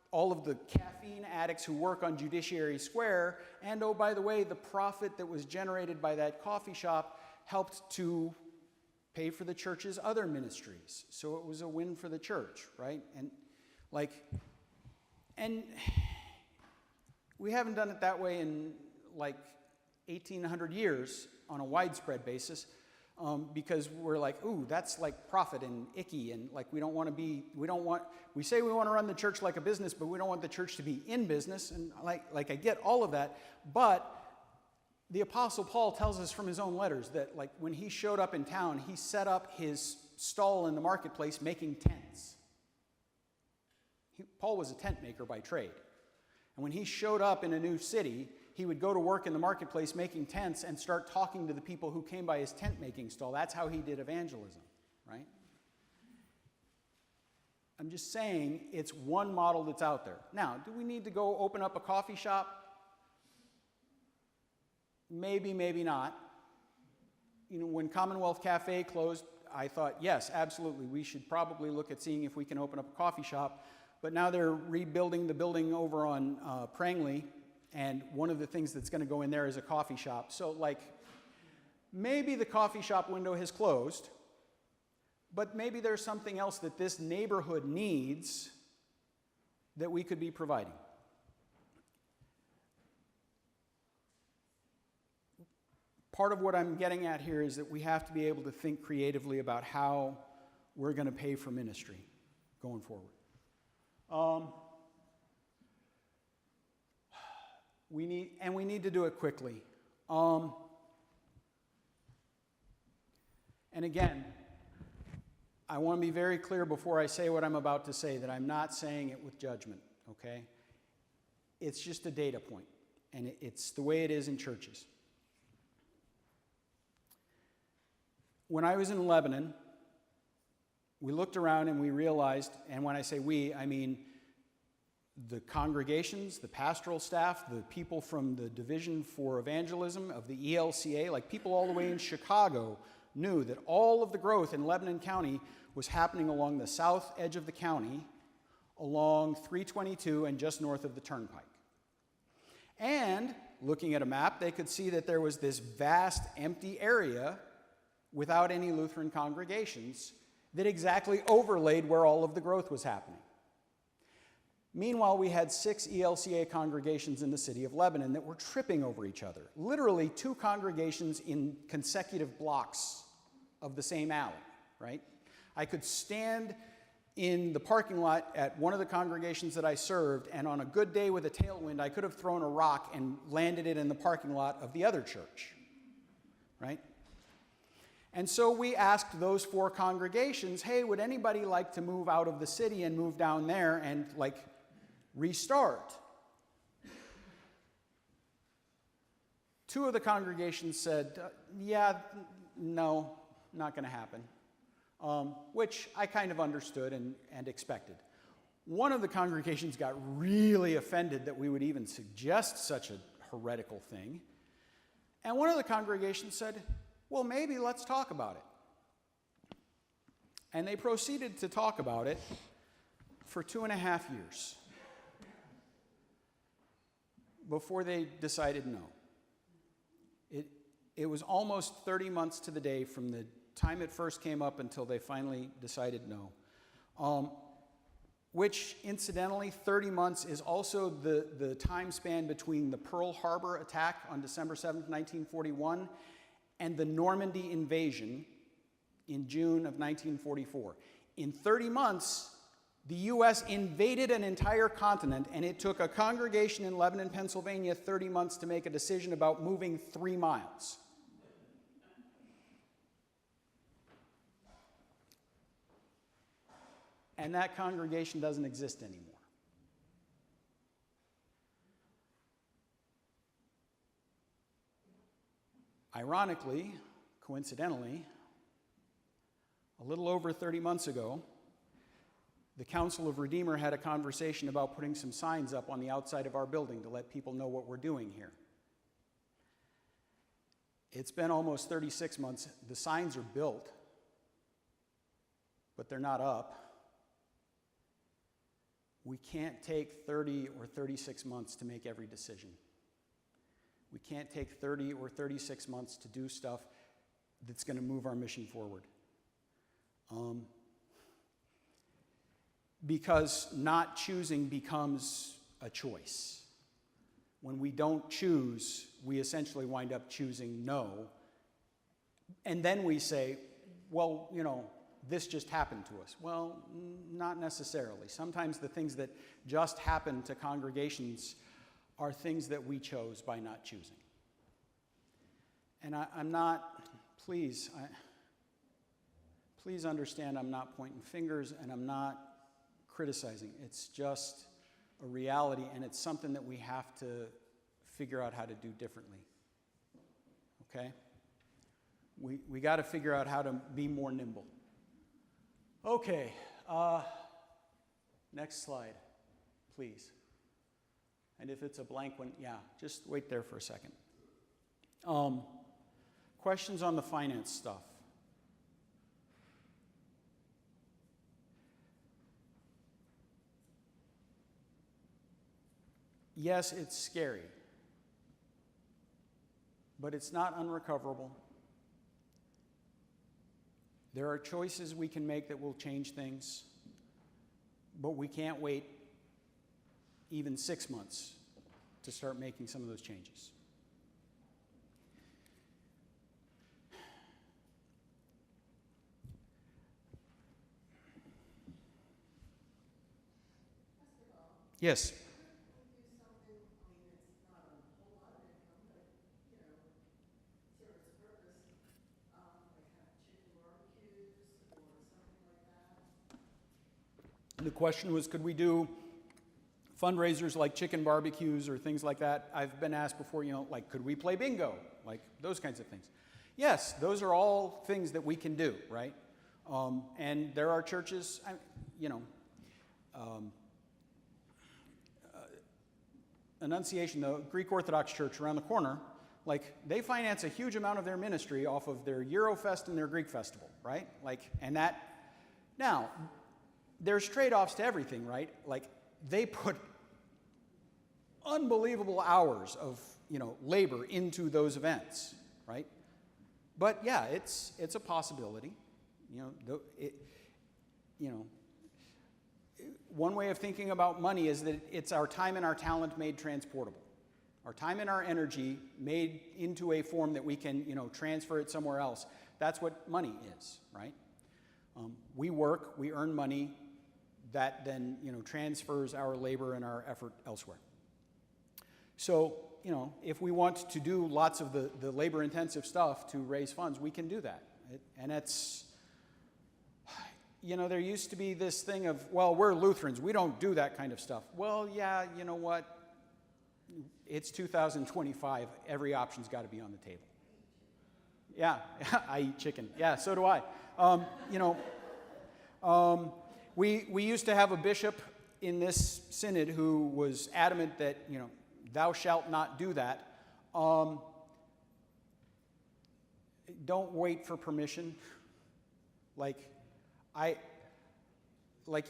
all of the caffeine addicts who work on Judiciary Square, and oh, by the way, the profit that was generated by that coffee shop helped to pay for the church's other ministries. So it was a win for the church, right? And we haven't done it that way in like 1,800 years on a widespread basis, because we're like, ooh, that's like profit and icky, and like we say we want to run the church like a business, but we don't want the church to be in business, and like I get all of that, but the Apostle Paul tells us from his own letters that like when he showed up in town, he set up his stall in the marketplace making tents. Paul was a tent maker by trade. And when he showed up in a new city, he would go to work in the marketplace making tents and start talking to the people who came by his tent making stall. That's how he did evangelism, right? I'm just saying it's one model that's out there. Now, do we need to go open up a coffee shop? Maybe, maybe not. You know, when Commonwealth Cafe closed, I thought, yes, absolutely, we should probably look at seeing if we can open up a coffee shop. But now they're rebuilding the building over on Prangley, and one of the things that's going to go in there is a coffee shop. So, like, maybe the coffee shop window has closed, but maybe there's something else that this neighborhood needs that we could be providing. Part of what I'm getting at here is that we have to be able to think creatively about how we're going to pay for ministry going forward. We need to do it quickly. And again, I want to be very clear before I say what I'm about to say that I'm not saying it with judgment, okay? It's just a data point, and it's the way it is in churches. When I was in Lebanon, we looked around and we realized, and when I say we, I mean the congregations, the pastoral staff, the people from the Division for Evangelism of the ELCA, like people all the way in Chicago, knew that all of the growth in Lebanon County was happening along the south edge of the county, along 322 and just north of the Turnpike. And looking at a map, they could see that there was this vast empty area without any Lutheran congregations that exactly overlaid where all of the growth was happening. Meanwhile, we had 6 ELCA congregations in the city of Lebanon that were tripping over each other. Literally 2 congregations in consecutive blocks of the same alley, right? I could stand in the parking lot at one of the congregations that I served, and on a good day with a tailwind, I could have thrown a rock and landed it in the parking lot of the other church, right? And so we asked those 4 congregations, hey, would anybody like to move out of the city and move down there and like restart? 2 of the congregations said, yeah, no, not going to happen, which I kind of understood and expected. One of the congregations got really offended that we would even suggest such a heretical thing. And one of the congregations said, well, maybe let's talk about it. And they proceeded to talk about it for 2.5 years before they decided no. It was almost 30 months to the day from the time it first came up until they finally decided no. Which, incidentally, 30 months is also the time span between the Pearl Harbor attack on December 7th, 1941, and the Normandy invasion in June of 1944. In 30 months, the U.S. invaded an entire continent, and it took a congregation in Lebanon, Pennsylvania, 30 months to make a decision about moving 3 miles. And that congregation doesn't exist anymore. Ironically, coincidentally, a little over 30 months ago, the Council of Redeemer had a conversation about putting some signs up on the outside of our building to let people know what we're doing here. It's been almost 36 months. The signs are built, but they're not up. We can't take 30 or 36 months to make every decision. We can't take 30 or 36 months to do stuff that's going to move our mission forward. Because not choosing becomes a choice. When we don't choose, we essentially wind up choosing no. And then we say, well, this just happened to us. Well, not necessarily. Sometimes the things that just happen to congregations are things that we chose by not choosing. And I'm not, please understand I'm not pointing fingers and I'm not criticizing. It's just a reality, and it's something that we have to figure out how to do differently. Okay? We got to figure out how to be more nimble. Okay, next slide, please. And if it's a blank one, yeah, just wait there for a second. Questions on the finance stuff? Yes, it's scary, but it's not unrecoverable. There are choices we can make that will change things, but we can't wait even 6 months to start making some of those changes. Yes. The question was, could we do fundraisers like chicken barbecues or things like that? I've been asked before, like, could we play bingo? Like, those kinds of things. Yes, those are all things that we can do, right? And there are churches, Annunciation, the Greek Orthodox Church around the corner, like, they finance a huge amount of their ministry off of their Eurofest and their Greek Festival, right? Now, there's trade-offs to everything, right? Like, they put unbelievable hours of, labor into those events, right? But yeah, it's a possibility. One way of thinking about money is that it's our time and our talent made transportable. Our time and our energy made into a form that we can, transfer it somewhere else. That's what money is, right? We work, we earn money, that then, transfers our labor and our effort elsewhere. So, if we want to do lots of the labor-intensive stuff to raise funds, we can do that. And it's, there used to be this thing of, well, we're Lutherans, we don't do that kind of stuff. Well, yeah, you know what? It's 2025. Every option's got to be on the table. Yeah, I eat chicken. Yeah, so do I. We used to have a bishop in this synod who was adamant that, thou shalt not do that. Don't wait for permission. You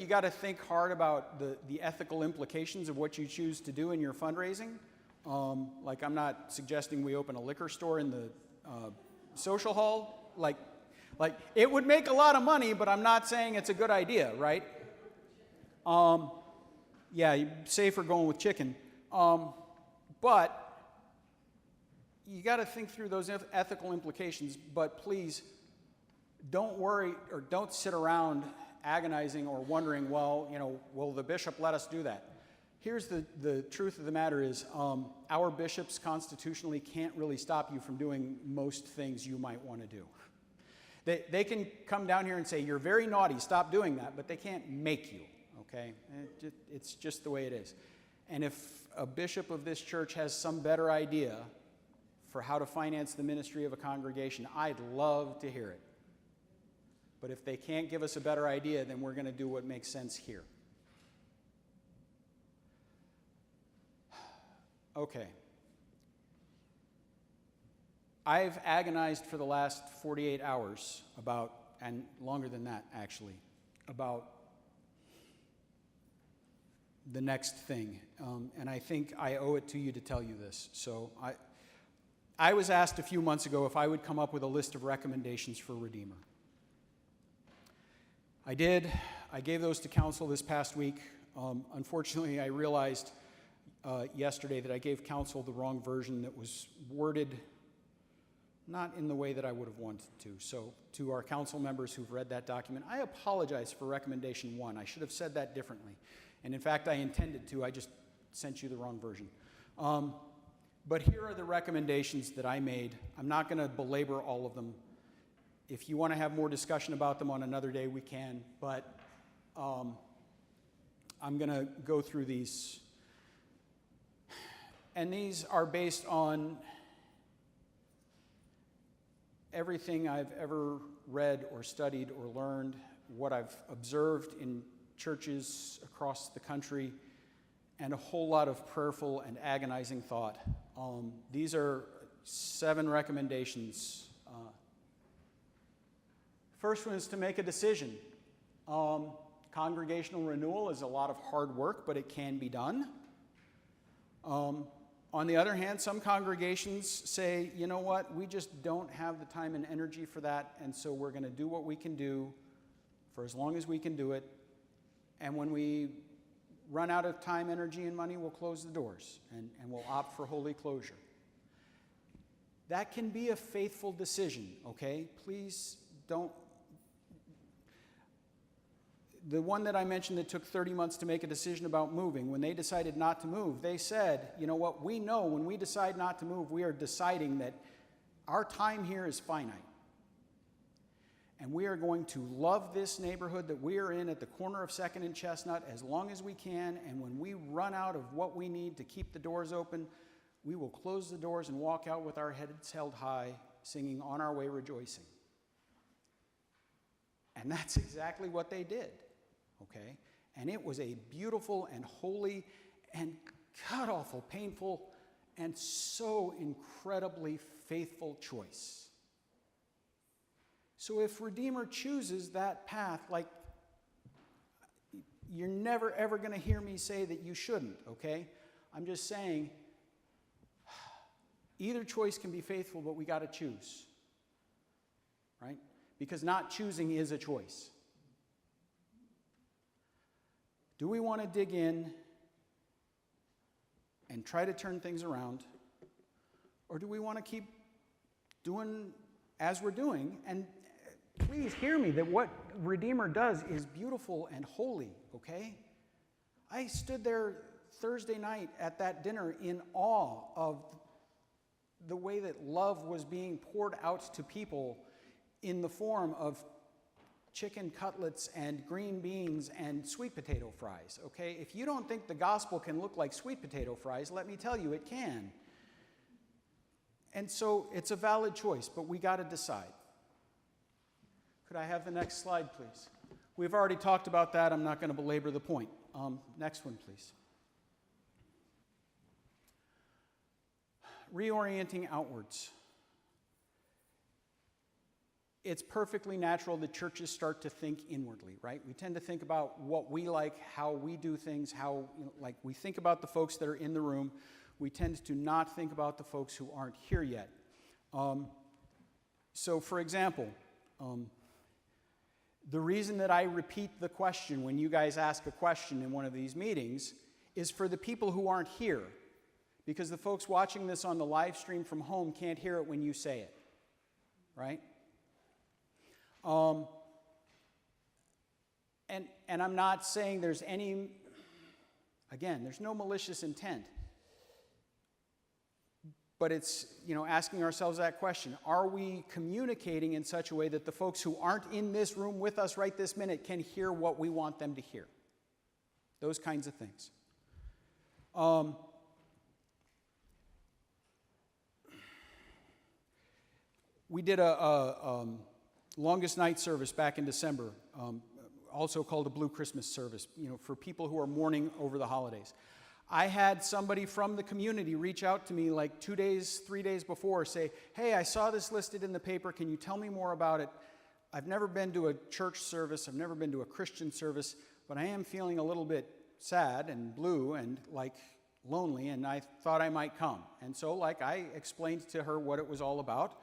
got to think hard about the ethical implications of what you choose to do in your fundraising. I'm not suggesting we open a liquor store in the social hall. It would make a lot of money, but I'm not saying it's a good idea, right? Yeah, safer going with chicken. But you got to think through those ethical implications, but please don't worry or don't sit around agonizing or wondering, well, will the bishop let us do that? Here's the truth of the matter is, our bishops constitutionally can't really stop you from doing most things you might want to do. They can come down here and say, you're very naughty, stop doing that, but they can't make you, okay? It's just the way it is. And if a bishop of this church has some better idea for how to finance the ministry of a congregation, I'd love to hear it. But if they can't give us a better idea, then we're going to do what makes sense here. Okay. I've agonized for the last 48 hours about, and longer than that actually, about the next thing. And I think I owe it to you to tell you this. So I was asked a few months ago if I would come up with a list of recommendations for Redeemer. I did. I gave those to council this past week. Unfortunately, I realized yesterday that I gave council the wrong version that was worded not in the way that I would have wanted to. So to our council members who've read that document, I apologize for recommendation 1. I should have said that differently. And in fact, I intended to. I just sent you the wrong version. But here are the recommendations that I made. I'm not going to belabor all of them. If you want to have more discussion about them on another day, we can. But I'm going to go through these. And these are based on everything I've ever read or studied or learned, what I've observed in churches across the country, and a whole lot of prayerful and agonizing thought. These are 7 recommendations. First one is to make a decision. Congregational renewal is a lot of hard work, but it can be done. On the other hand, some congregations say, you know what, we just don't have the time and energy for that, and so we're going to do what we can do for as long as we can do it. And when we run out of time, energy, and money, we'll close the doors and we'll opt for holy closure. That can be a faithful decision, okay? Please don't. The one that I mentioned that took 30 months to make a decision about moving, when they decided not to move, they said, you know what, we know when we decide not to move, we are deciding that our time here is finite. And we are going to love this neighborhood that we are in at the corner of 2nd and Chestnut as long as we can, and when we run out of what we need to keep the doors open, we will close the doors and walk out with our heads held high, singing On Our Way Rejoicing. And that's exactly what they did. Okay? And it was a beautiful and holy and god-awful painful and so incredibly faithful choice. So if Redeemer chooses that path, like, you're never ever going to hear me say that you shouldn't, okay? I'm just saying, either choice can be faithful, but we got to choose, right? Because not choosing is a choice. Do we want to dig in and try to turn things around? Or do we want to keep doing as we're doing? And please hear me that what Redeemer does is beautiful and holy, okay? I stood there Thursday night at that dinner in awe of the way that love was being poured out to people in the form of chicken cutlets and green beans and sweet potato fries, okay? If you don't think the gospel can look like sweet potato fries, let me tell you, it can. And so it's a valid choice, but we got to decide. Could I have the next slide, please? We've already talked about that. I'm not going to belabor the point. Next one, please. Reorienting outwards. It's perfectly natural that churches start to think inwardly, right? We tend to think about what we like, how we do things, how, like, we think about the folks that are in the room. We tend to not think about the folks who aren't here yet. So, for example, the reason that I repeat the question when you guys ask a question in one of these meetings is for the people who aren't here, because the folks watching this on the live stream from home can't hear it when you say it, right? And I'm not saying there's any, again, there's no malicious intent. But it's, asking ourselves that question. Are we communicating in such a way that the folks who aren't in this room with us right this minute can hear what we want them to hear? Those kinds of things. We did a longest night service back in December, also called a Blue Christmas service, for people who are mourning over the holidays. I had somebody from the community reach out to me like 2 days, 3 days before, say, hey, I saw this listed in the paper. Can you tell me more about it? I've never been to a church service. I've never been to a Christian service, but I am feeling a little bit sad and blue and like lonely, and I thought I might come. And so I explained to her what it was all about.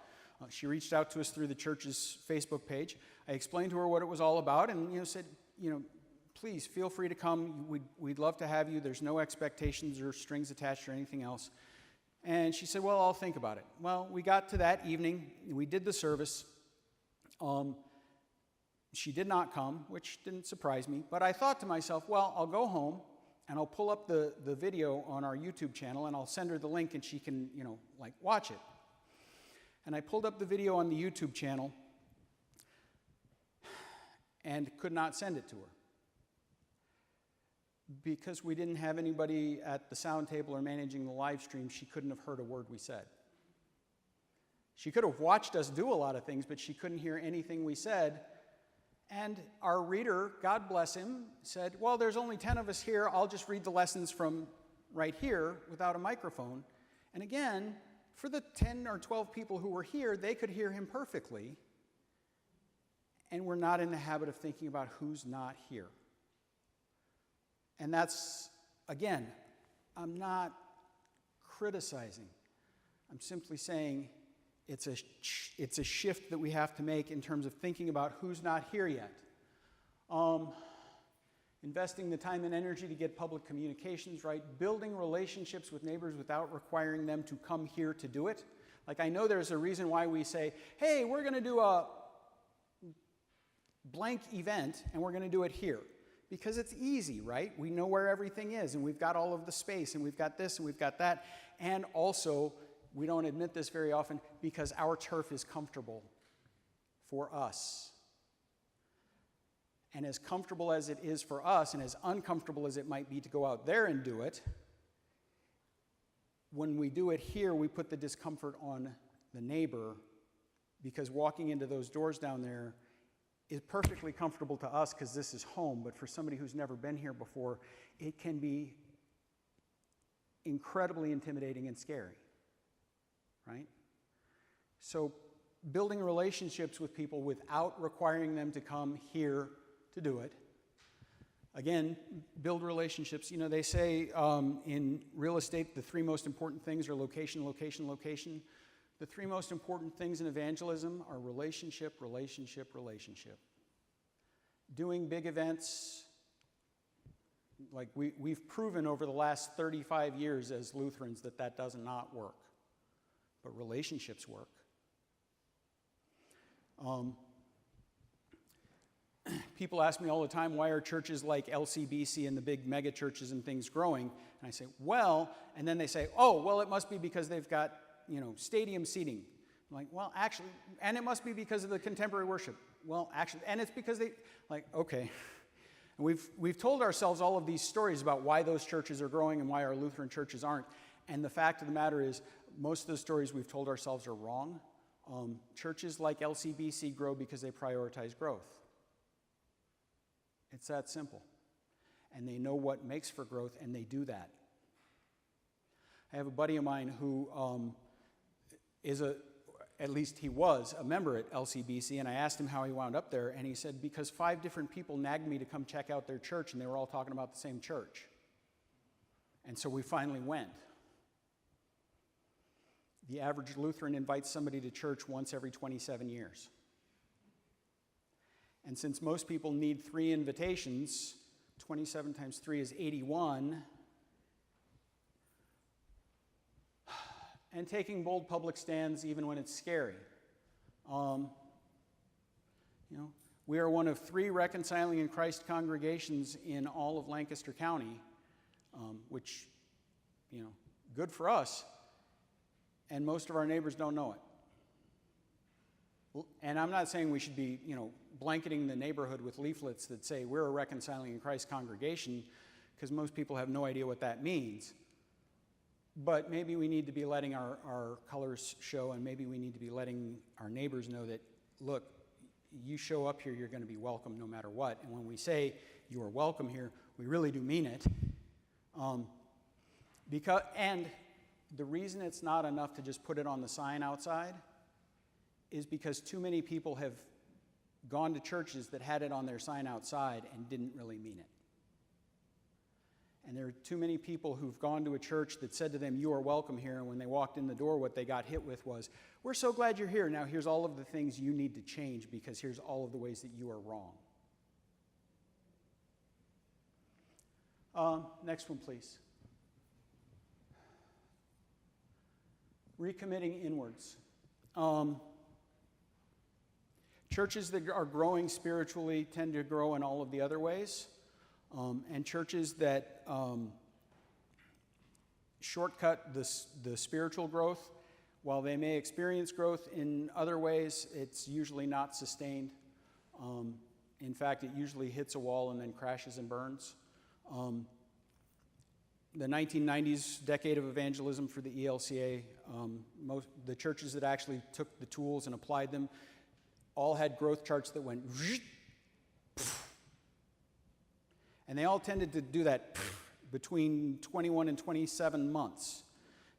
She reached out to us through the church's Facebook page. I explained to her what it was all about and said, please feel free to come. We'd love to have you. There's no expectations or strings attached or anything else. And she said, well, I'll think about it. Well, we got to that evening. We did the service. She did not come, which didn't surprise me. But I thought to myself, well, I'll go home and I'll pull up the video on our YouTube channel and I'll send her the link and she can, watch it. And I pulled up the video on the YouTube channel and could not send it to her, because we didn't have anybody at the sound table or managing the live stream. She couldn't have heard a word we said. She could have watched us do a lot of things, but she couldn't hear anything we said. And our reader, God bless him, said, well, there's only 10 of us here. I'll just read the lessons from right here without a microphone. And again, for the 10 or 12 people who were here, they could hear him perfectly. And we're not in the habit of thinking about who's not here. And that's, again, I'm not criticizing. I'm simply saying it's a shift that we have to make in terms of thinking about who's not here yet. Investing the time and energy to get public communications right, building relationships with neighbors without requiring them to come here to do it. I know there's a reason why we say, hey, we're going to do a blank event and we're going to do it here. Because it's easy, right? We know where everything is, and we've got all of the space, and we've got this, and we've got that. And also, we don't admit this very often, because our turf is comfortable for us. And as comfortable as it is for us, and as uncomfortable as it might be to go out there and do it, when we do it here, we put the discomfort on the neighbor, because walking into those doors down there is perfectly comfortable to us because this is home, but for somebody who's never been here before, it can be incredibly intimidating and scary, right? So building relationships with people without requiring them to come here to do it. Again, build relationships. They say in real estate, the 3 most important things are location, location, location. The 3 most important things in evangelism are relationship, relationship, relationship. Doing big events, we've proven over the last 35 years as Lutherans that does not work. But relationships work. People ask me all the time, why are churches like LCBC and the big mega churches and things growing? And I say, well, and then they say, oh, well, it must be because they've got stadium seating. I'm like, well, actually, and it must be because of the contemporary worship. Well, actually, and it's because they, okay. And we've told ourselves all of these stories about why those churches are growing and why our Lutheran churches aren't. And the fact of the matter is, most of the stories we've told ourselves are wrong. Churches like LCBC grow because they prioritize growth. It's that simple. And they know what makes for growth, and they do that. I have a buddy of mine who at least he was a member at LCBC, and I asked him how he wound up there, and he said, because 5 different people nagged me to come check out their church, and they were all talking about the same church. And so we finally went. The average Lutheran invites somebody to church once every 27 years. And since most people need 3 invitations, 27 times 3 is 81, and taking bold public stands even when it's scary. We are one of 3 Reconciling in Christ congregations in all of Lancaster County, which, good for us, and most of our neighbors don't know it. And I'm not saying we should be, blanketing the neighborhood with leaflets that say we're a Reconciling in Christ congregation, because most people have no idea what that means. But maybe we need to be letting our colors show, and maybe we need to be letting our neighbors know that, look, you show up here, you're going to be welcome no matter what. And when we say you are welcome here, we really do mean it. And the reason it's not enough to just put it on the sign outside is because too many people have gone to churches that had it on their sign outside and didn't really mean it. And there are too many people who've gone to a church that said to them, "You are welcome here," and when they walked in the door, what they got hit with was, "We're so glad you're here. Now here's all of the things you need to change because here's all of the ways that you are wrong." Next one, please. Recommitting inwards. Churches that are growing spiritually tend to grow in all of the other ways. And churches that shortcut the spiritual growth, while they may experience growth in other ways, it's usually not sustained. In fact, it usually hits a wall and then crashes and burns. The 1990s, decade of evangelism for the ELCA, the churches that actually took the tools and applied them all had growth charts that went and they all tended to do that between 21 and 27 months.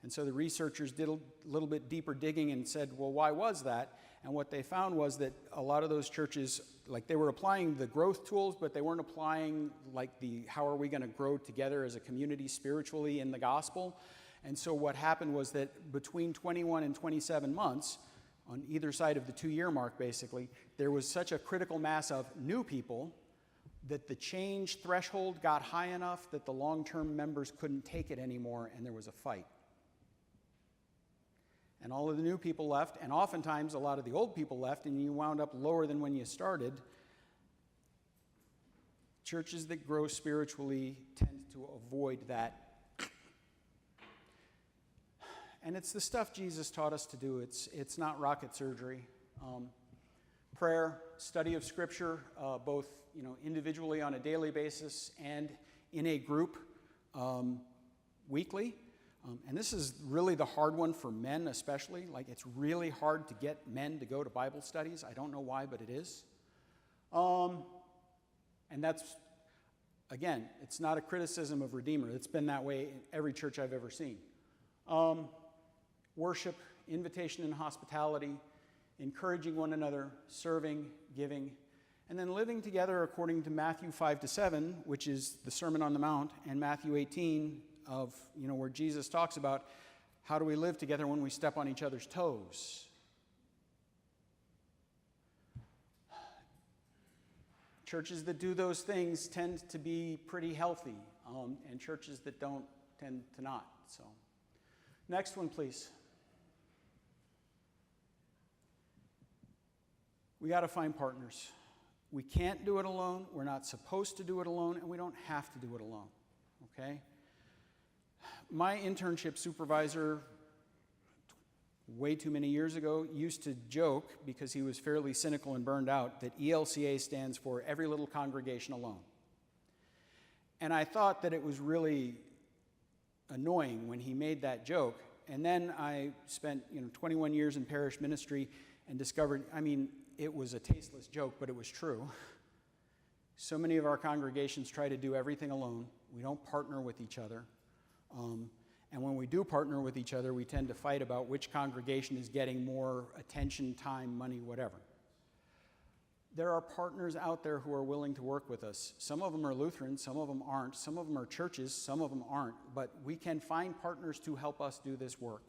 And so the researchers did a little bit deeper digging and said, well, why was that? And what they found was that a lot of those churches, like they were applying the growth tools, but they weren't applying like how are we going to grow together as a community spiritually in the gospel. And so what happened was that between 21 and 27 months, on either side of the 2-year mark basically, there was such a critical mass of new people that the change threshold got high enough that the long-term members couldn't take it anymore, and there was a fight. And all of the new people left, and oftentimes a lot of the old people left, and you wound up lower than when you started. Churches that grow spiritually tend to avoid that. And it's the stuff Jesus taught us to do. It's not rocket surgery. Prayer, study of Scripture, both individually on a daily basis and in a group weekly. And this is really the hard one for men especially. Like, it's really hard to get men to go to Bible studies. I don't know why, but it is. And that's, again, it's not a criticism of Redeemer. It's been that way in every church I've ever seen. Worship, invitation and hospitality, encouraging one another, serving, giving, and then living together according to Matthew 5-7, which is the Sermon on the Mount, and Matthew 18 of, where Jesus talks about how do we live together when we step on each other's toes. Churches that do those things tend to be pretty healthy, and churches that don't tend to not. So, next one, please. We got to find partners. We can't do it alone. We're not supposed to do it alone, and we don't have to do it alone. Okay? My internship supervisor, way too many years ago, used to joke, because he was fairly cynical and burned out, that ELCA stands for Every Little Congregation Alone. And I thought that it was really annoying when he made that joke. And then I spent 21 years in parish ministry and discovered, it was a tasteless joke, but it was true. So many of our congregations try to do everything alone. We don't partner with each other. And when we do partner with each other, we tend to fight about which congregation is getting more attention, time, money, whatever. There are partners out there who are willing to work with us. Some of them are Lutheran, some of them aren't. Some of them are churches, some of them aren't. But we can find partners to help us do this work.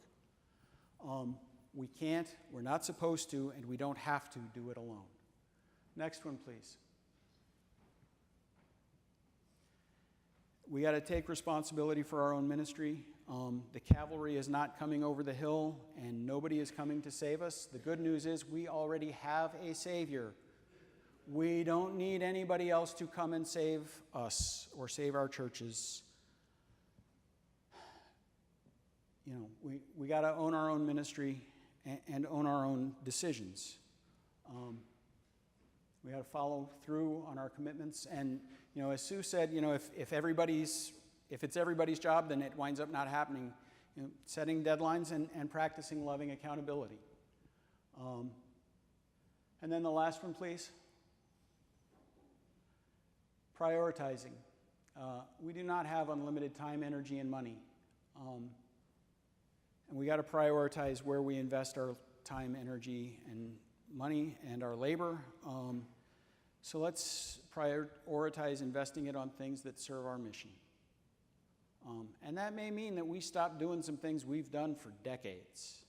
We can't, we're not supposed to, and we don't have to do it alone. Next one, please. We got to take responsibility for our own ministry. The cavalry is not coming over the hill, and nobody is coming to save us. The good news is we already have a Savior. We don't need anybody else to come and save us or save our churches. We got to own our own ministry and own our own decisions. We got to follow through on our commitments. And, as Sue said, if it's everybody's job, then it winds up not happening. Setting deadlines and practicing loving accountability. And then the last one, please. Prioritizing. We do not have unlimited time, energy, and money. And we got to prioritize where we invest our time, energy, and money and our labor. So let's prioritize investing it on things that serve our mission. And that may mean that we stop doing some things we've done for decades.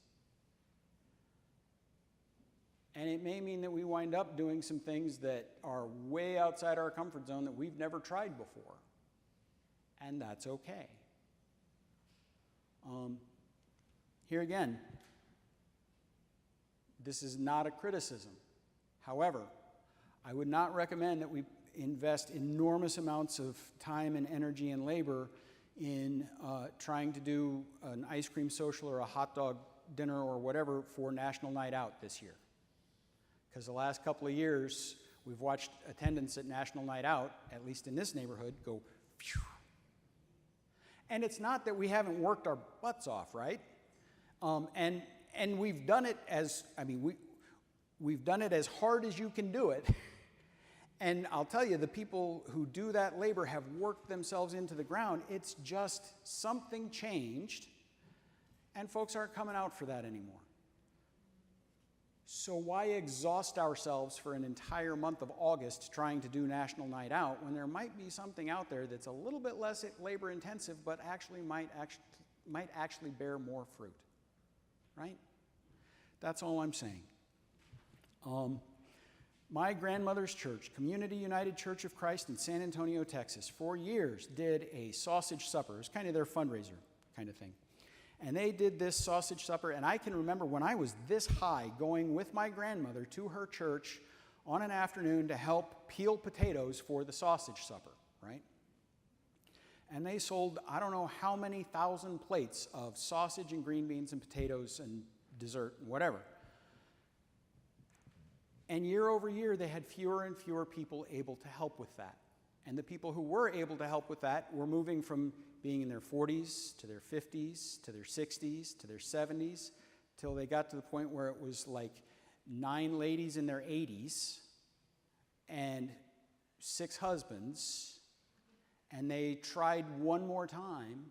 And it may mean that we wind up doing some things that are way outside our comfort zone that we've never tried before. And that's okay. Here again, this is not a criticism. However, I would not recommend that we invest enormous amounts of time and energy and labor in trying to do an ice cream social or a hot dog dinner or whatever for National Night Out this year. Because the last couple of years, we've watched attendance at National Night Out, at least in this neighborhood, go phew. And it's not that we haven't worked our butts off, right? And we've done it as, we've done it as hard as you can do it. And I'll tell you, the people who do that labor have worked themselves into the ground. It's just something changed, and folks aren't coming out for that anymore. So why exhaust ourselves for an entire month of August trying to do National Night Out when there might be something out there that's a little bit less labor intensive but actually might actually bear more fruit, right? That's all I'm saying. My grandmother's church, Community United Church of Christ in San Antonio, Texas, for years did a sausage supper. It was kind of their fundraiser kind of thing. And they did this sausage supper, and I can remember when I was this high going with my grandmother to her church on an afternoon to help peel potatoes for the sausage supper, right? And they sold, I don't know how many thousand plates of sausage and green beans and potatoes and dessert and whatever. And year over year, they had fewer and fewer people able to help with that. And the people who were able to help with that were moving from being in their 40s to their 50s to their 60s to their 70s till they got to the point where it was like 9 ladies in their 80s and 6 husbands. And they tried one more time,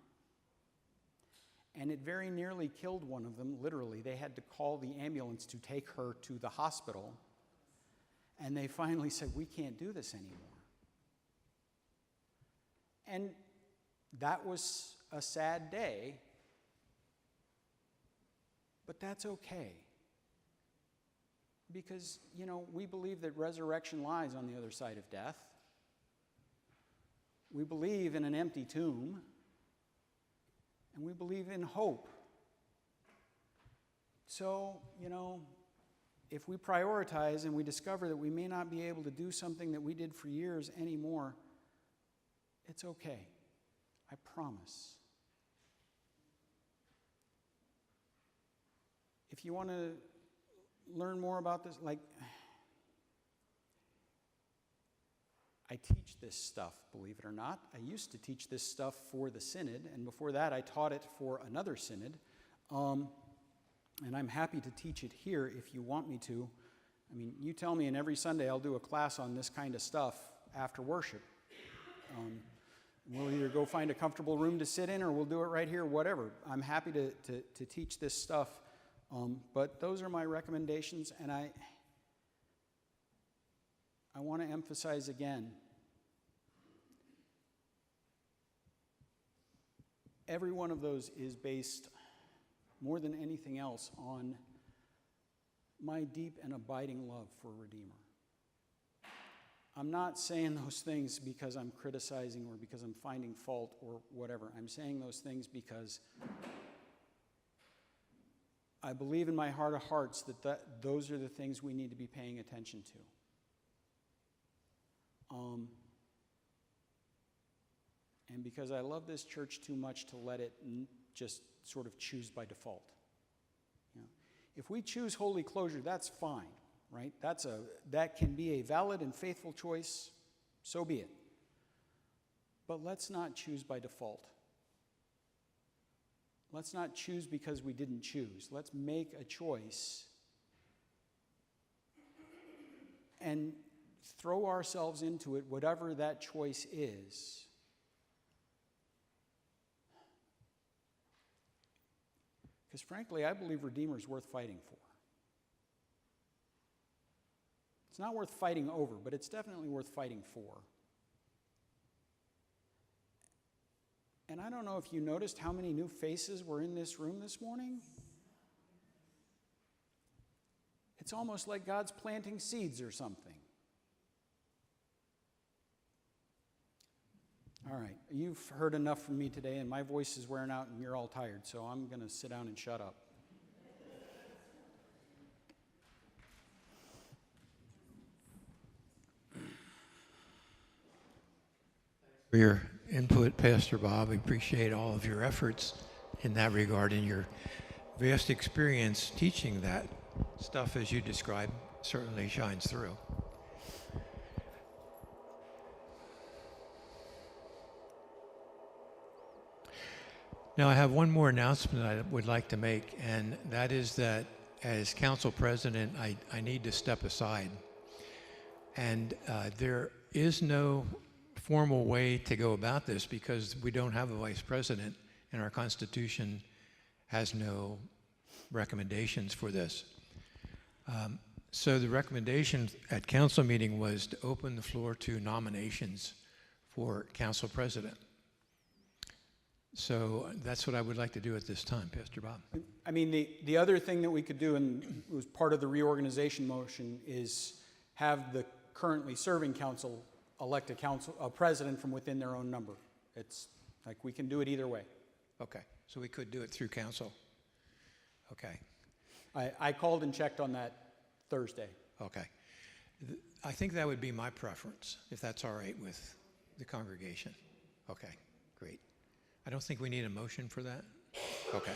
and it very nearly killed one of them, literally. They had to call the ambulance to take her to the hospital. And they finally said, we can't do this anymore. And that was a sad day, but that's okay. Because, we believe that resurrection lies on the other side of death. We believe in an empty tomb, and we believe in hope. So, if we prioritize and we discover that we may not be able to do something that we did for years anymore, it's okay. I promise. If you want to learn more about this, I teach this stuff, believe it or not. I used to teach this stuff for the synod, and before that I taught it for another synod. And I'm happy to teach it here if you want me to. You tell me, and every Sunday I'll do a class on this kind of stuff after worship. We'll either go find a comfortable room to sit in, or we'll do it right here, whatever. I'm happy to teach this stuff. But those are my recommendations, and I want to emphasize again, every one of those is based more than anything else on my deep and abiding love for Redeemer. I'm not saying those things because I'm criticizing or because I'm finding fault or whatever. I'm saying those things because I believe in my heart of hearts that those are the things we need to be paying attention to. And because I love this church too much to let it just sort of choose by default. If we choose holy closure, that's fine, right? That can be a valid and faithful choice, so be it. But let's not choose by default. Let's not choose because we didn't choose. Let's make a choice and throw ourselves into it, whatever that choice is, Because frankly, I believe Redeemer is worth fighting for. It's not worth fighting over, but it's definitely worth fighting for. And I don't know if you noticed how many new faces were in this room this morning. It's almost like God's planting seeds or something. All right, you've heard enough from me today, and my voice is wearing out, and you're all tired, so I'm going to sit down and shut up. For your input, Pastor Bob. We appreciate all of your efforts in that regard and your vast experience teaching that stuff as you described certainly shines through. Now, I have one more announcement I would like to make, and that is that as council president, I need to step aside. And there is no formal way to go about this because we don't have a vice president, and our Constitution has no recommendations for this. So the recommendation at council meeting was to open the floor to nominations for council president. So that's what I would like to do at this time, Pastor Bob. I mean, the other thing that we could do, and it was part of the reorganization motion, is have the currently serving council elect a president from within their own number. It's like we can do it either way. Okay, so we could do it through council. Okay. I called and checked on that Thursday. Okay. I think that would be my preference, if that's all right with the congregation. Okay, great. I don't think we need a motion for that? Okay.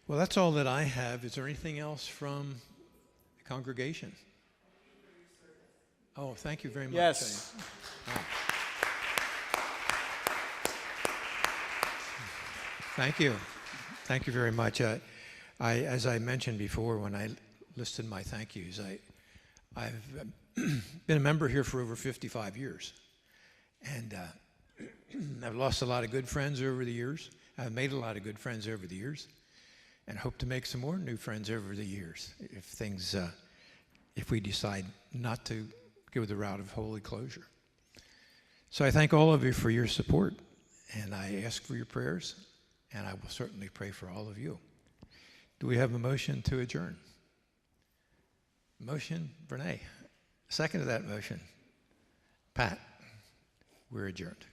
Well, that's all that I have. Is there anything else from the congregation? Oh, thank you very much. Yes. Oh. Thank you. Thank you very much. As I mentioned before when I listed my thank yous, I've been a member here for over 55 years. And I've lost a lot of good friends over the years. I've made a lot of good friends over the years, and hope to make some more new friends over the years if we decide not to go the route of holy closure. So I thank all of you for your support, and I ask for your prayers, and I will certainly pray for all of you. Do we have a motion to adjourn? Motion, Brene. Second to that motion, Pat. We're adjourned.